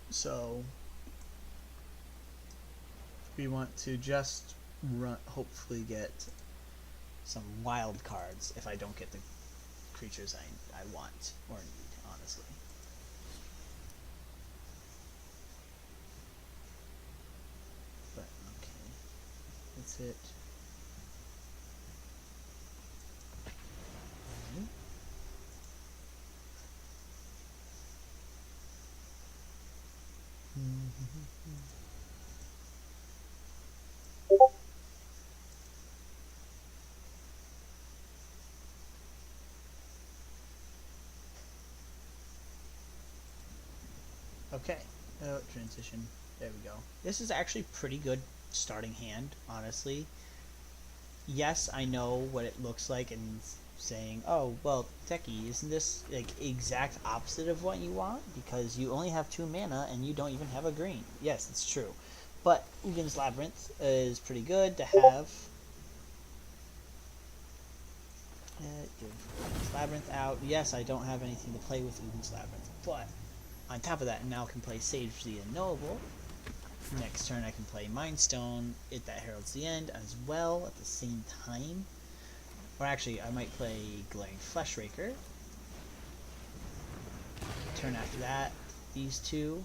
So we want to just hopefully get some wild cards if I don't get the creatures I want or need, honestly. But okay, that's it. Okay, transition. There we go. This is actually pretty good starting hand, honestly. Yes, I know what it looks like and saying, oh, well, Techie, isn't this like exact opposite of what you want? Because you only have 2 mana and you don't even have a green. Yes, it's true. But Ugin's Labyrinth is pretty good to have. Give Uden's Labyrinth out. Yes, I don't have anything to play with Uden's Labyrinth, but on top of that, now I can play Sage the Unknowable. Next turn, I can play Mind Stone. That heralds the end as well at the same time. Or actually, I might play Glaring Fleshraker. Turn after that, these two.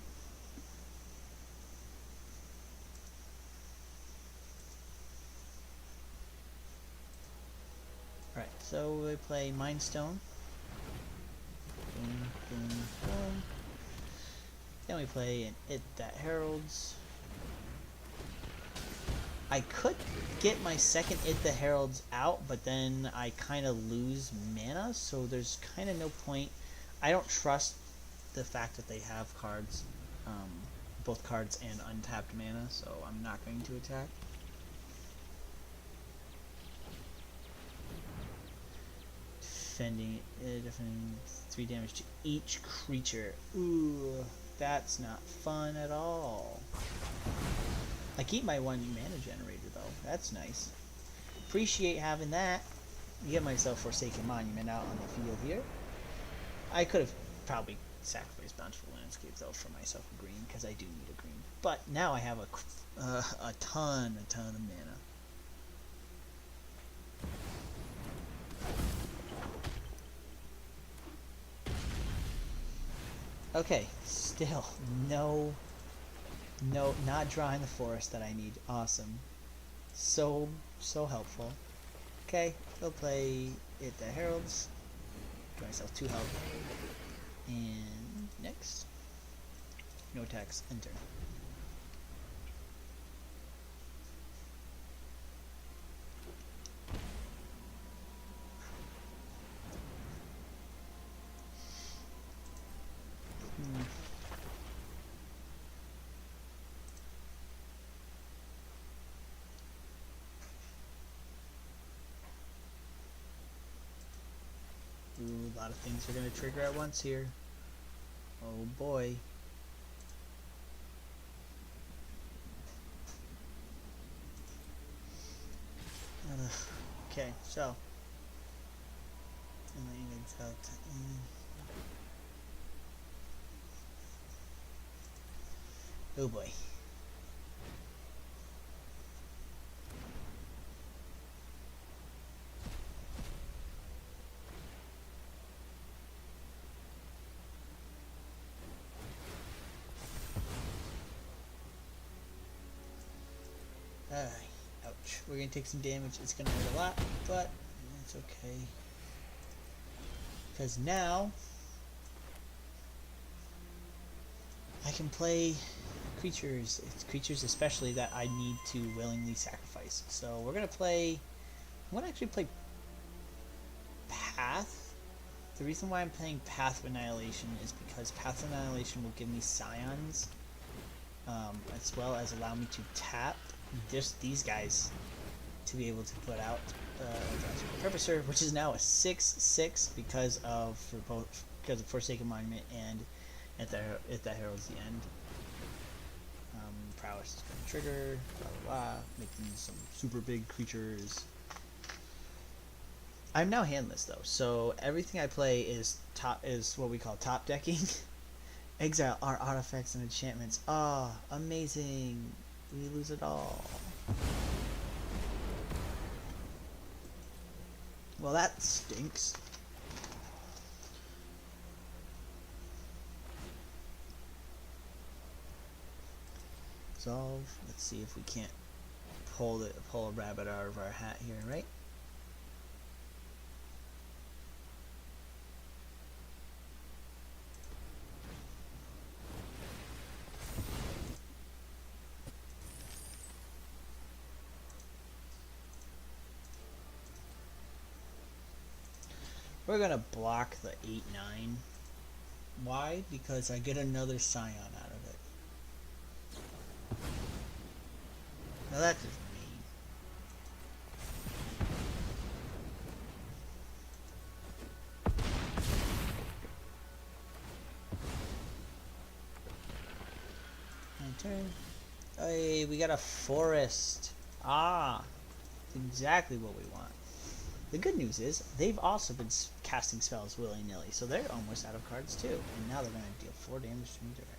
Alright, so we play Mind Stone. Boom, boom, boom. Then we play an It That Heralds. I could get my second It That Heralds out, but then I kind of lose mana, so there's kind of no point. I don't trust the fact that they have cards, both cards and untapped mana, so I'm not going to attack. Defending 3 damage to each creature. Ooh, that's not fun at all. I keep my 1 mana generator though. That's nice. Appreciate having that. Get myself Forsaken Monument out on the field here. I could have probably sacrificed Bountiful Landscape though for myself a green, because I do need a green. But now I have a ton of mana. Okay, still no, not drawing the forest that I need. Awesome, so helpful. Okay, go play It That Heralds. Give myself 2 health. And next, no attacks. Enter. Ooh, a lot of things are going to trigger at once here. Oh boy. Okay, so. Oh boy. Ouch. We're going to take some damage. It's going to hurt a lot, but it's okay. Because now I can play creatures. It's creatures especially that I need to willingly sacrifice. So we're going to play... I'm going to actually play Path. The reason why I'm playing Path of Annihilation is because Path of Annihilation will give me Scions, as well as allow me to tap just these guys to be able to put out Purposer, which is now a 6/6 because of Forsaken Monument and It That Heralds the End. Prowess is going to trigger, blah blah blah, making some super big creatures. I'm now handless though, so everything I play is what we call top decking. Exile our artifacts and enchantments. Ah, amazing. We lose it all. Well, that stinks. Resolve. Let's see if we can't pull a rabbit out of our hat here, right? We're gonna block the 8/9. Why? Because I get another Scion out of it. Now that's just mean. My turn. Hey, we got a forest. Ah, exactly what we want. The good news is they've also been casting spells willy-nilly, so they're almost out of cards too. And now they're going to deal 4 damage to me directly.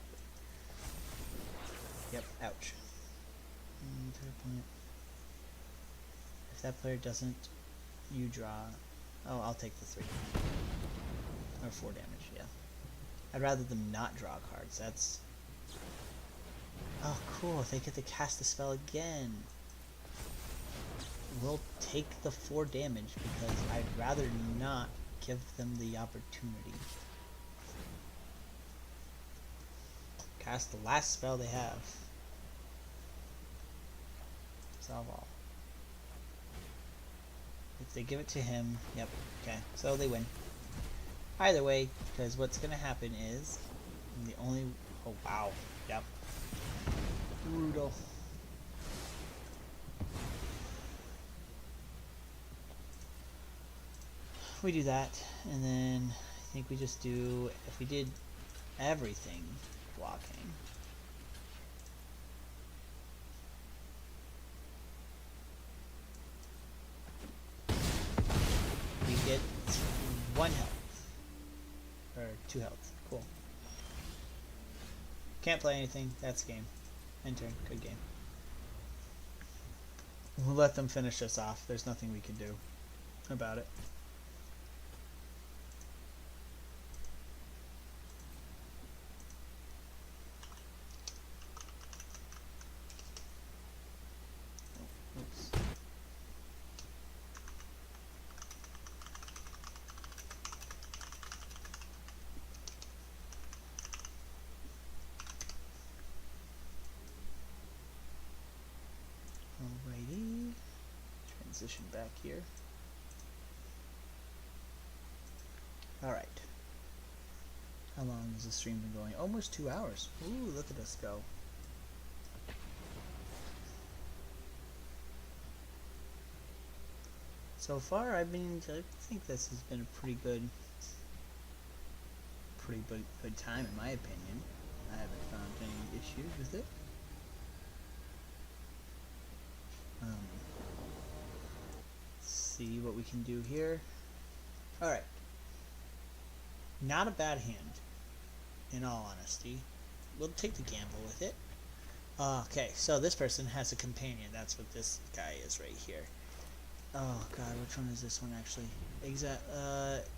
Yep, ouch. If that player doesn't, you draw. Oh, I'll take the 3. Or 4 damage, yeah. I'd rather them not draw cards. That's... Oh, cool. They get to cast the spell again. We'll take the 4 damage because I'd rather not give them the opportunity. Cast the last spell they have. Solve all. If they give it to him, yep, okay, so they win. Either way, because what's going to happen is, the only, oh wow, yep, brutal. We do that, and then I think we just do, if we did everything blocking, we get 1 health. Or 2 health. Cool. Can't play anything. That's game. End turn. Good game. We'll let them finish us off. There's nothing we can do about it. Oops. Alrighty. Transition back here. Alright. How long has the stream been going? Almost 2 hours. Ooh, look at us go. So far, I think this has been a pretty good time in my opinion. I haven't found any issues with it. Let's see what we can do here. Alright. Not a bad hand, in all honesty. We'll take the gamble with it. Okay, so this person has a companion. That's what this guy is right here. Oh god, which one is this one actually?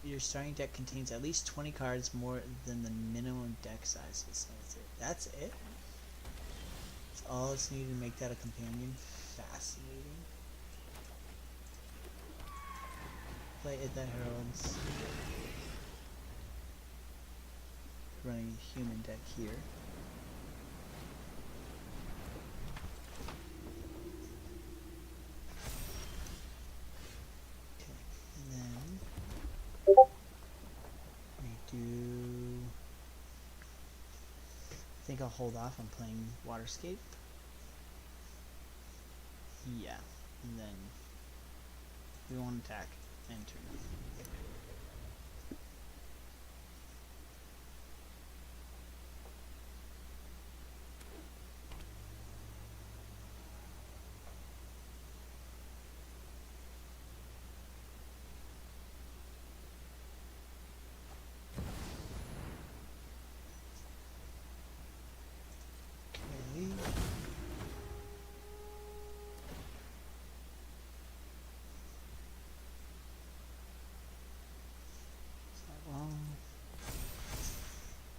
Your starting deck contains at least 20 cards more than the minimum deck sizes. That's it? That's all that's needed to make that a companion? Fascinating. Play it that heralds. Running a human deck here. I think I'll hold off on playing Waterscape. Yeah, and then we won't attack and turn.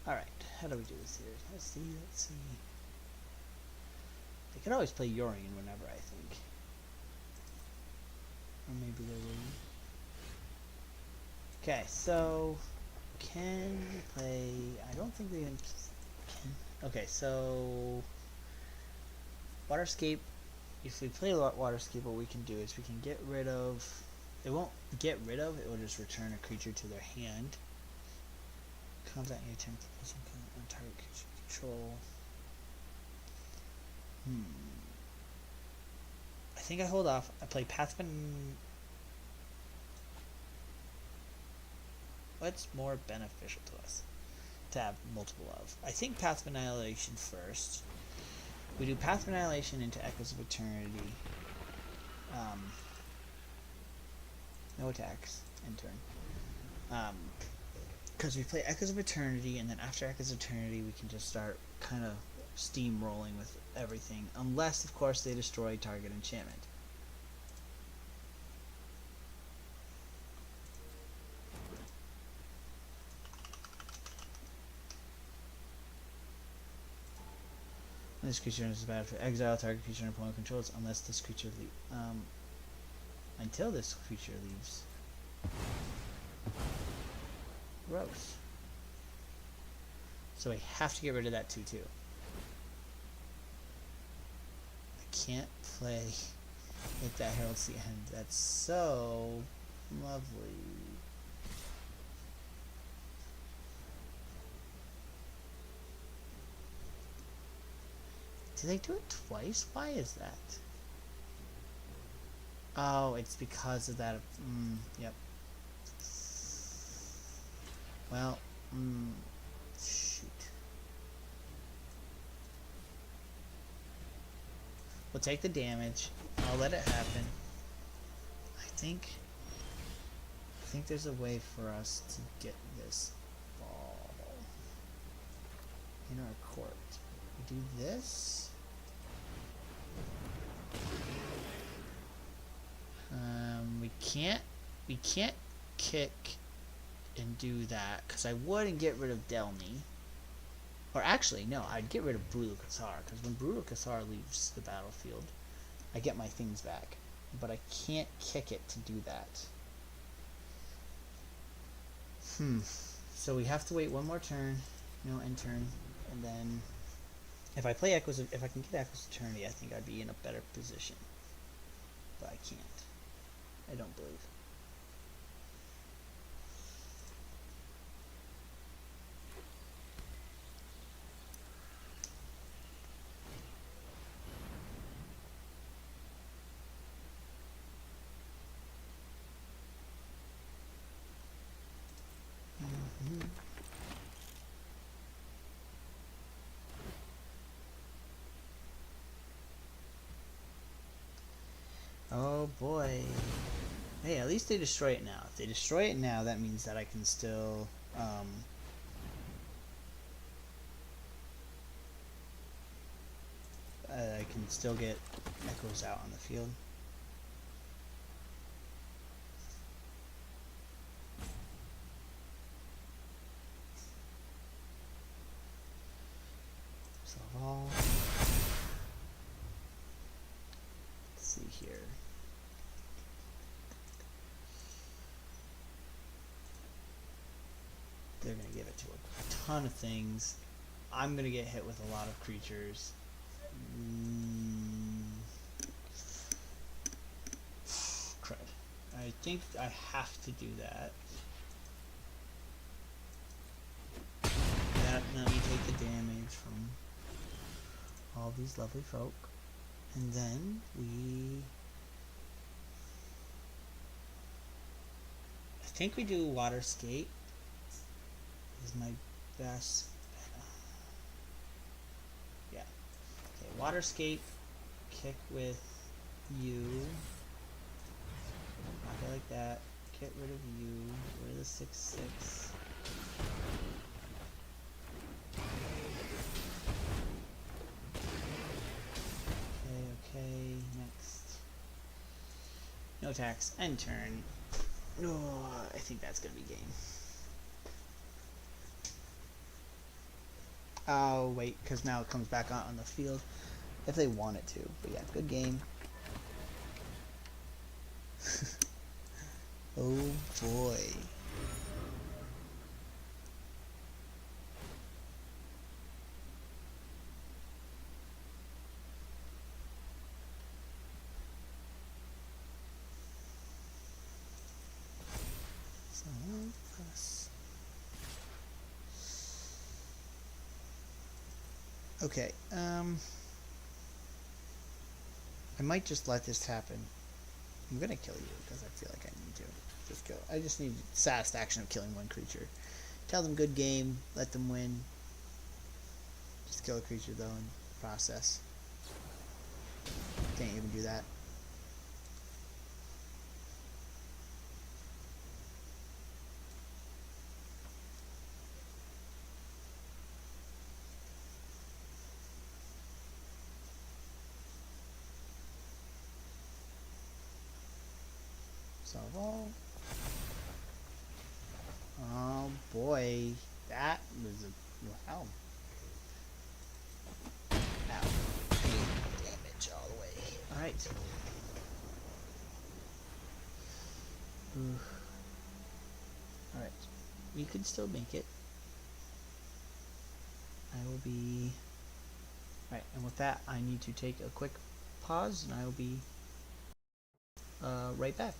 Alright, how do we do this here? Let's see. They could always play Yorion whenever, I think. Or maybe they wouldn't. Okay, so can we play... I don't think they can... Okay, so... Waterscape... If we play Waterscape, what we can do is we can get rid of... It won't get rid of, it will just return a creature to their hand. Comes at any attempt to put some kind on target creature control. I think I hold off. I play What's more beneficial to us? To have multiple of. I think Path of Annihilation first. We do Path of Annihilation into Echoes of Eternity. No attacks. End turn. Because we play Echoes of Eternity, and then after Echoes of Eternity, we can just start kind of steamrolling with everything, unless, of course, they destroy target enchantment. This creature enters the battlefield. Exile target creature and opponent controls, unless this creature leaves. Until this creature leaves. Gross. So I have to get rid of that 2/2. I can't play if that heralds the end. That's so lovely. Did they do it twice? Why is that? Oh, it's because of that. Yep. Well, shoot. We'll take the damage. I'll let it happen. I think there's a way for us to get this ball in our court. We do this. We can't kick and do that, because I wouldn't get rid of Delny. Or actually, no, I'd get rid of Brutal Kassar, because when Brutal Kassar leaves the battlefield, I get my things back. But I can't kick it to do that. So we have to wait one more turn, end turn, and then if I can get Echoes of Eternity, I think I'd be in a better position. But I can't. I don't believe. Oh boy. Hey, at least they destroy it now. If they destroy it now, that means that I can still, I can still get Echoes out on the field. Solve all. Let's see here. They're going to give it to a ton of things. I'm going to get hit with a lot of creatures. Crud. I think I have to do that. Now you take the damage from all these lovely folk. And then I think we do Water Skate. Is my best. Yeah. Okay, Water Skate, kick with you. Knock it like that. Get rid of you. Get rid of the 6/6. Okay, next. No attacks. End turn. Oh, I think that's gonna be game. Oh, wait, because now it comes back on the field. If they want it to. But yeah, good game. Oh boy. So, plus. Okay, I might just let this happen. I'm gonna kill you because I feel like I need to. Just go. I just need fast action of killing one creature. Tell them good game, let them win. Just kill a creature though in the process. Can't even do that. Solve all. Oh boy, that was a wow. Ow. Damage all the way. Alright. Alright. We could still make it. I will be... Alright, and with that, I need to take a quick pause, and I will be right back.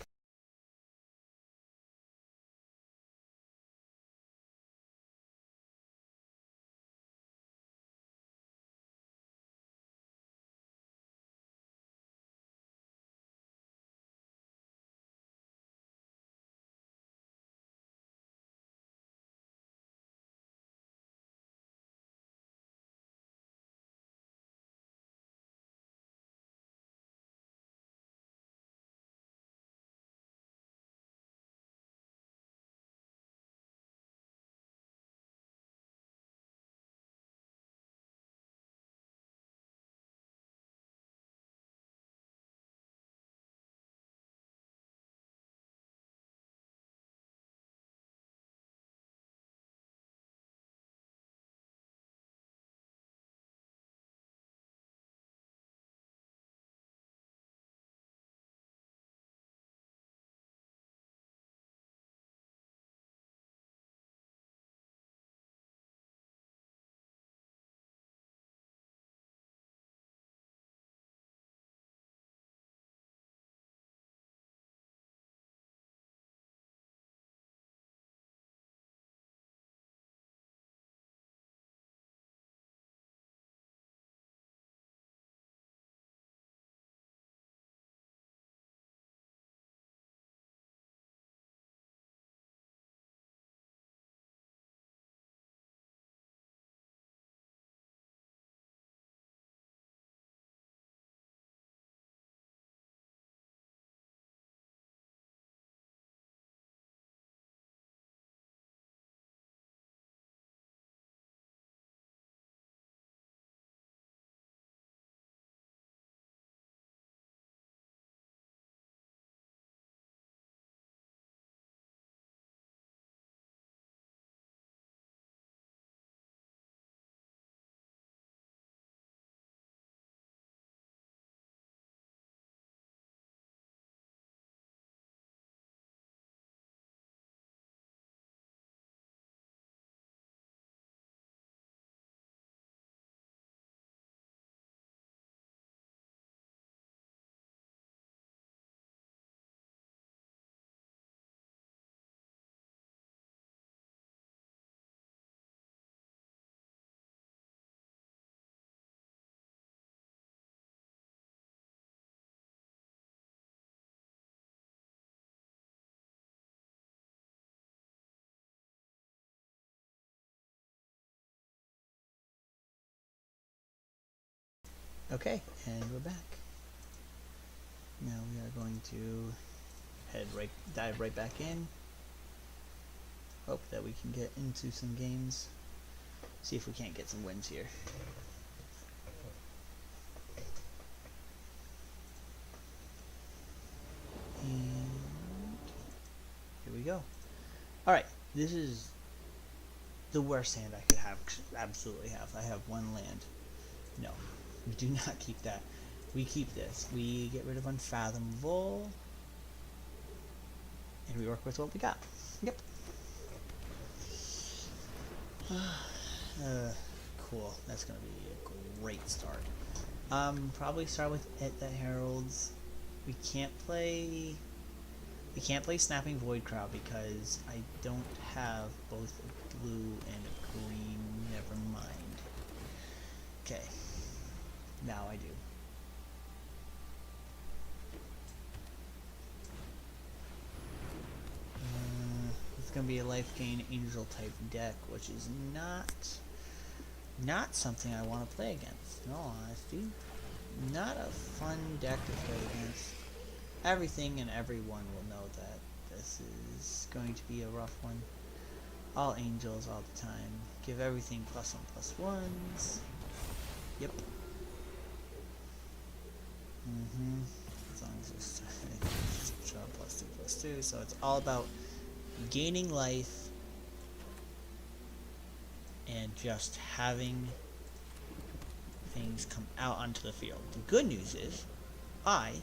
Okay, and we're back. Now we are going to dive right back in. Hope that we can get into some games. See if we can't get some wins here. And here we go. Alright, this is the worst hand I could absolutely have. I have one land. No, we do not keep that. We keep this. We get rid of Unfathomable. And we work with what we got. Yep. Cool. That's going to be a great start. Probably start with It That Heralds. We can't play Snapping Void Crowd because I don't have both a blue and a green. Never mind. Okay. Now I do. It's gonna be a life gain angel type deck, which is not something I want to play against. In all honesty, not a fun deck to play against. Everything and everyone will know that this is going to be a rough one. All angels all the time. Give everything +1/+1s. Yep. As long as it's draw +2/+2. attacks too, so it's all about gaining life and just having things come out onto the field. The good news is I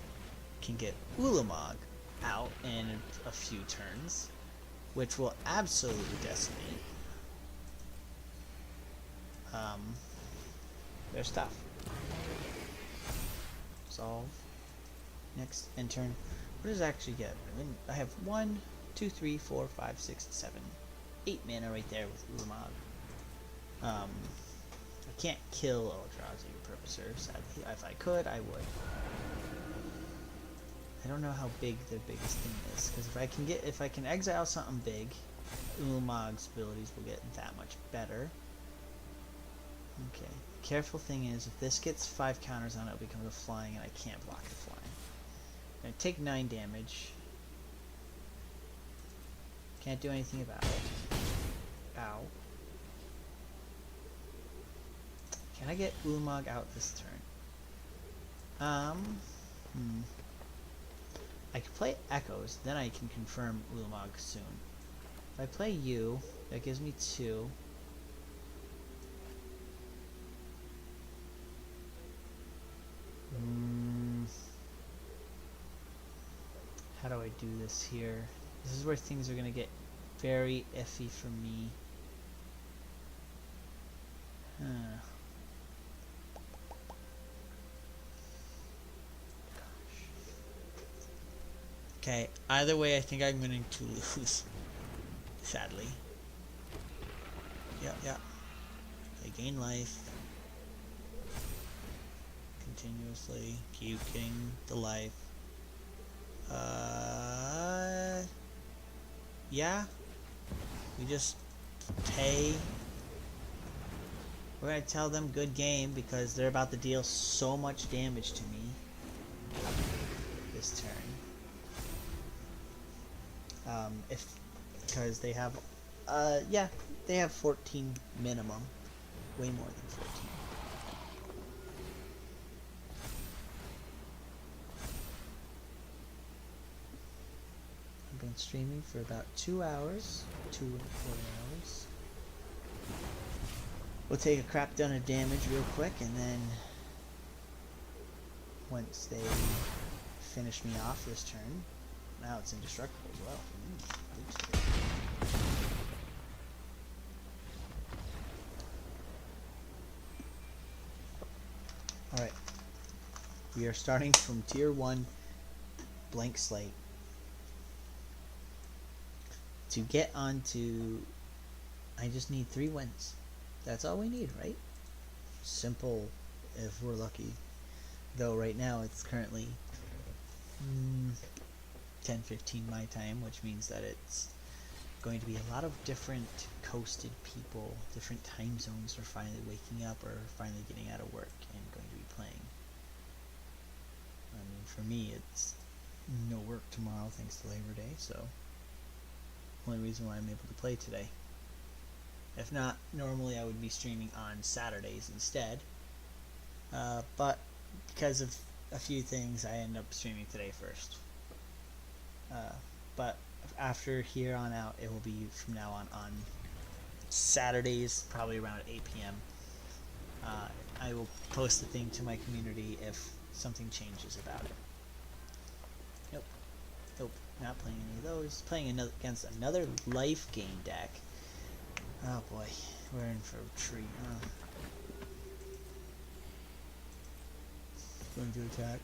can get Ulamog out in a few turns, which will absolutely decimate their stuff. Solve. Next, end turn. What does it actually get? I have 1, 2, 3, 4, 5, 6, 7, 8 mana right there with Ulamog. I can't kill Eldrazi Purposer, sadly. If I could, I would. I don't know how big the biggest thing is, because if I can exile something big, Ulamog's abilities will get that much better. Okay. Careful thing is, if this gets 5 counters on it, it becomes a flying, and I can't block the flying. I take 9 damage. Can't do anything about it. Ow. Can I get Ulamog out this turn? I can play Echoes, then I can confirm Ulamog soon. If I play you, that gives me 2. How do I do this here? This is where things are going to get very iffy for me. Okay, either way I think I'm going to lose. Sadly. Yeah. They gain life. Continuously. Keep getting the life. Yeah. We just pay. We're gonna tell them good game because they're about to deal so much damage to me this turn. Because they have, they have 14 minimum, way more than 14. I've been streaming for about 2 hours, 2 and 4 hours. We'll take a crap ton of damage real quick, and then once they finish me off this turn, now it's indestructible as well. Alright. We are starting from tier 1 blank slate. To get onto, I just need 3 wins. That's all we need, right? Simple if we're lucky. Though right now it's currently 10:15 my time, which means that it's going to be a lot of different coasted people, different time zones are finally waking up or finally getting out of work and going to be playing. I mean, for me, it's no work tomorrow thanks to Labor Day, so only reason why I'm able to play today. If not, normally I would be streaming on Saturdays instead, but because of a few things, I end up streaming today first. But after here on out, it will be from now on Saturdays, probably around 8 p.m. I will post a thing to my community if something changes about it. Nope, not playing any of those. Playing against another life gain deck. Oh boy, we're in for a treat, huh? Going to attack.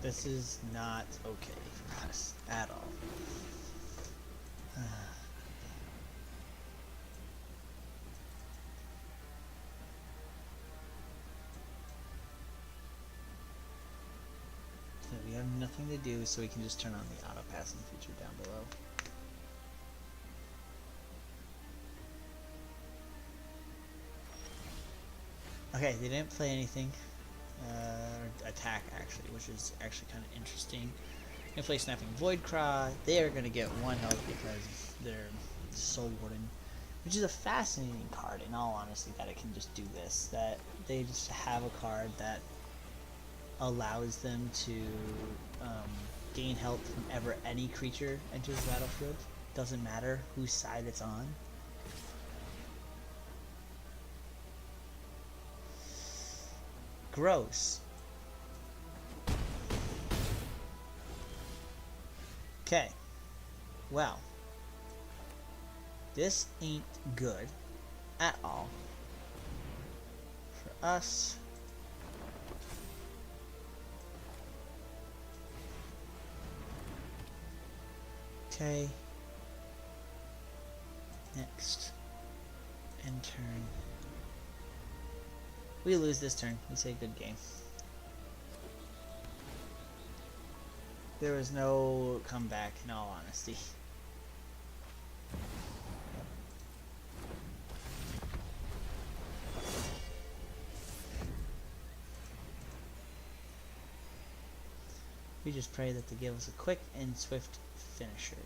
This is not okay for us at all. So we have nothing to do, so we can just turn on the auto passing feature down below. Okay, they didn't play anything. Attack actually, which is actually kind of interesting. Gonna play Snapping Void Cry. They are gonna get 1 health because they're Soul Warden, which is a fascinating card in all honesty, that it can just do this. That they just have a card that allows them to gain health whenever any creature enters the battlefield. Doesn't matter whose side it's on. Gross. Okay. Well. This ain't good at all for us. Okay. Next. End turn. We lose this turn. We say good game. There was no comeback, in all honesty. We just pray that they give us a quick and swift finisher.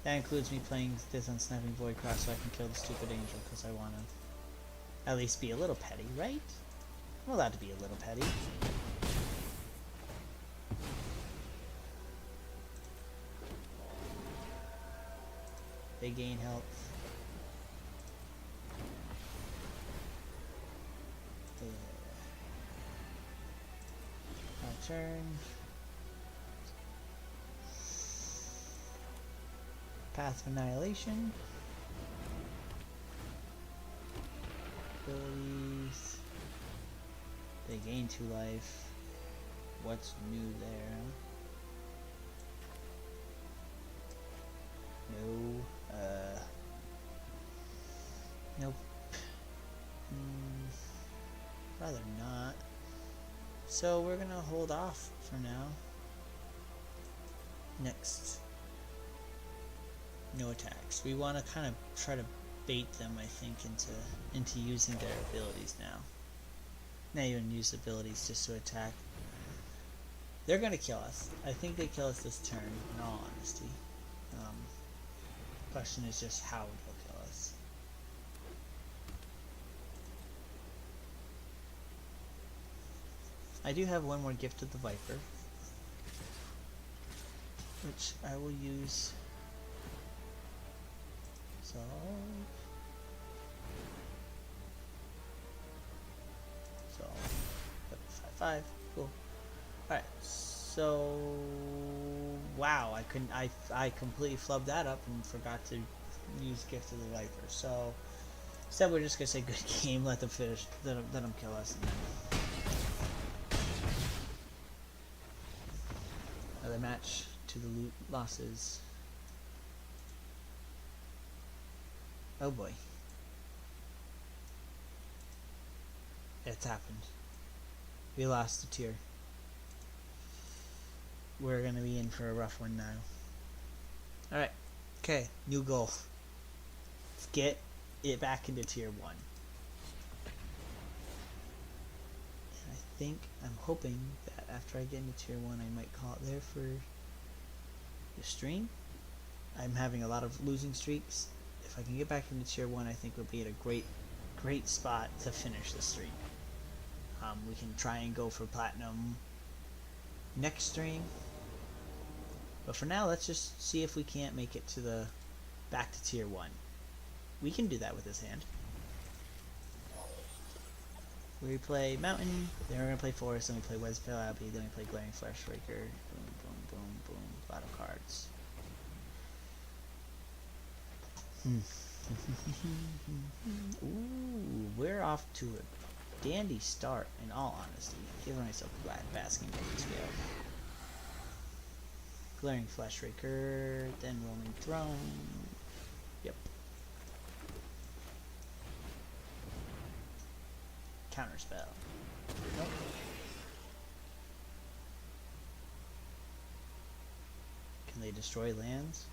That includes me playing this on Snapping Void Cross so I can kill the stupid angel, because I want to at least be a little petty, right? I'm allowed to be a little petty. They gain health. Our turn. Path of Annihilation. Abilities. They gain 2 life. What's new there? No. Nope. Rather not. So we're gonna hold off for now. Next. No attacks. We want to kind of try to bait them, I think, into using their abilities now. Not even use abilities just to attack. They're gonna kill us. I think they kill us this turn, in all honesty. Question is just how they'll kill us. I do have one more Gift of the Viper, which I will use. So put 5/5. Cool. Alright, so wow, I completely flubbed that up and forgot to use Gift of the Viper. So instead we're just gonna say good game, let them finish, let them kill us, and then another match to the loot losses. Oh boy. It's happened. We lost a tier. We're gonna be in for a rough one now. Alright. Okay, new goal. Let's get it back into tier 1. And I'm hoping that after I get into tier 1 I might call it there for the stream. I'm having a lot of losing streaks. If I can get back into tier 1, I think we'll be at a great spot to finish the stream. We can try and go for platinum next stream, but for now let's just see if we can't make it to back to tier 1. We can do that with this hand. We play Mountain, then we're going to play Forest, then we play Westvale Abbey, then we play Glaring Fleshraker. Boom, boom, boom, boom. A lot of cards. Ooh, we're off to a dandy start, in all honesty. Giving myself a basking in scale. Glaring Fleshraker, then Roaming Throne. Yep. Counterspell. Nope. Can they destroy lands?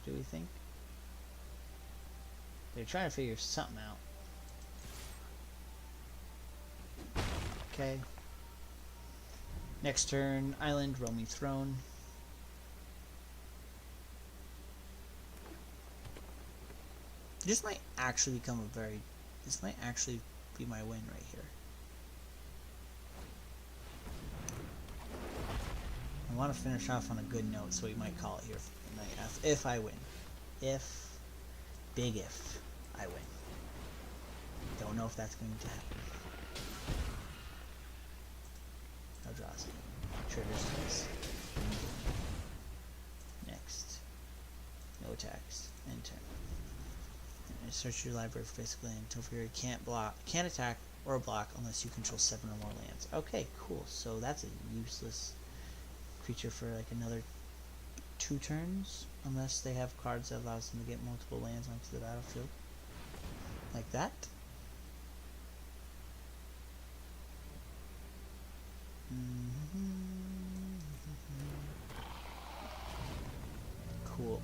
Do we think? They're trying to figure something out. Okay. Next turn, island, roaming throne. This might actually become a very... This might actually be my win right here. I want to finish off on a good note, so we might call it here for the night if I win. If, big if, I win. Don't know if that's going to happen. No draws. Triggers twice. Next. No attacks. End turn. And search your library for basic land until you can't attack or block unless you control 7 or more lands. Okay, cool. So that's a useless creature for like another 2 turns, unless they have cards that allows them to get multiple lands onto the battlefield. Like that. Cool.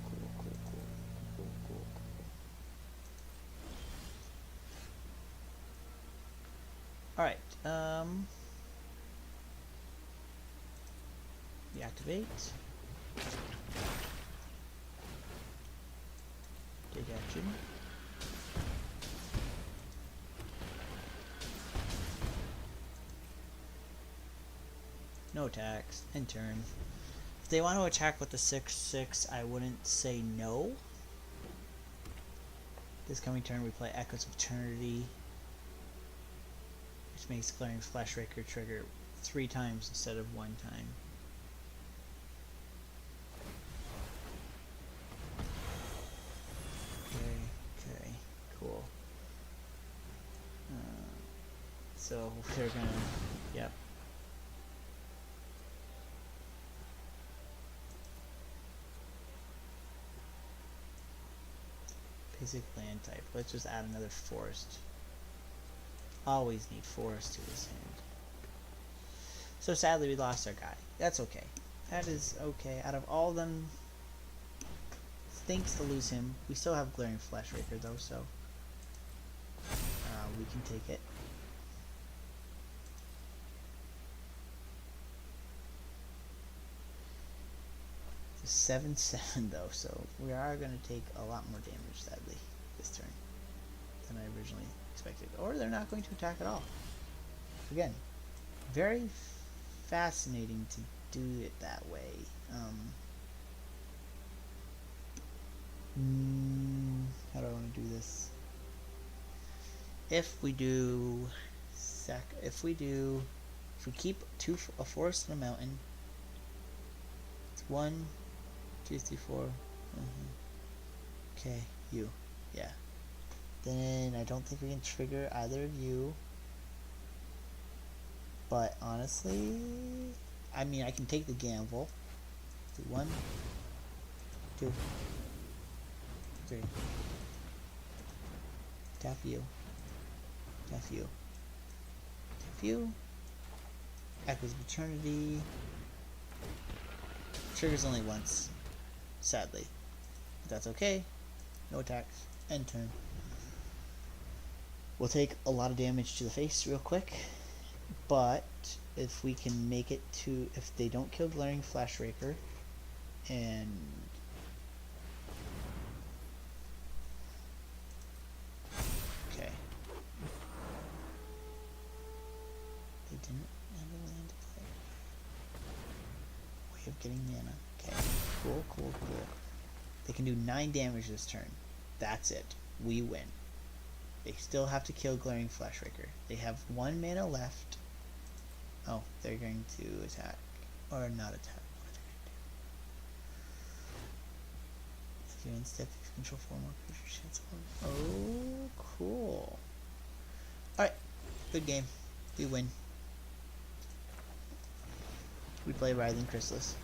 Alright, deactivate. Take action. No attacks. End turn. If they want to attack with the 6/6, I wouldn't say no. This coming turn, we play Echoes of Eternity, which makes Glaring Flashraker trigger 3 times instead of 1 time. Okay, cool. So they're gonna, yep. Basic land type. Let's just add another forest. Always need forest to this hand. So sadly we lost our guy. That's okay. That is okay. Out of all of them, stinks to lose him. We still have Glaring Flashraker though, so we can take it. It's a 7/7 though, so we are going to take a lot more damage sadly this turn than I originally expected. Or they're not going to attack at all. Again, very fascinating to do it that way. How do I want to do this? If we keep a forest and a mountain, it's 1, 2, 3, 4. Okay, you. Yeah. Then I don't think we can trigger either of you. But honestly, I mean, I can take the gamble. Do 1, 2, 3. Tap you. Tap you. Tap you. Echoes of Eternity. Triggers only once. Sadly. But that's okay. No attacks. End turn. We'll take a lot of damage to the face real quick. But if we can make it to, if they don't kill Glaring Flashraker, and okay, they didn't have a land to play. Way of getting mana. Okay, cool. They can do 9 damage this turn. That's it. We win. They still have to kill Glaring Flashraker. They have 1 mana left. Oh, they're going to attack. Or not attack. What are they going to do? If you instead control 4 more creatures, oh, cool. Alright. Good game. We win. We play Writhing Chrysalis.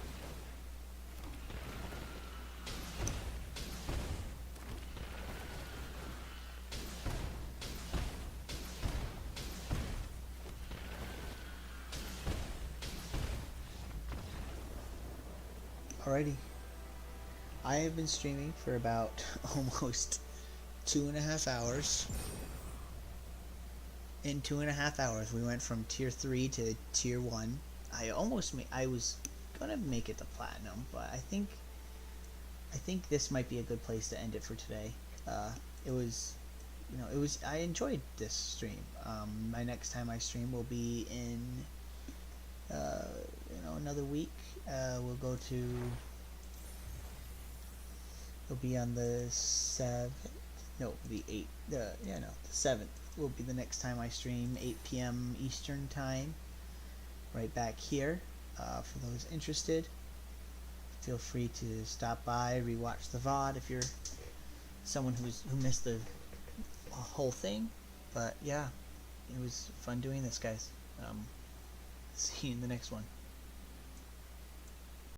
Alrighty. I have been streaming for about almost 2.5 hours. in 2.5 hours, we went from tier 3 to tier 1. I was gonna make it to platinum, but I think this might be a good place to end it for today. It was, I enjoyed this stream. My next time I stream will be in, another week. We'll go to. It'll be on the 7th. No, the 8th. The 7th will be the next time I stream, 8 p.m. Eastern time. Right back here. For those interested, feel free to stop by, rewatch the VOD if you're someone who missed the whole thing. But yeah, it was fun doing this, guys. See you in the next one.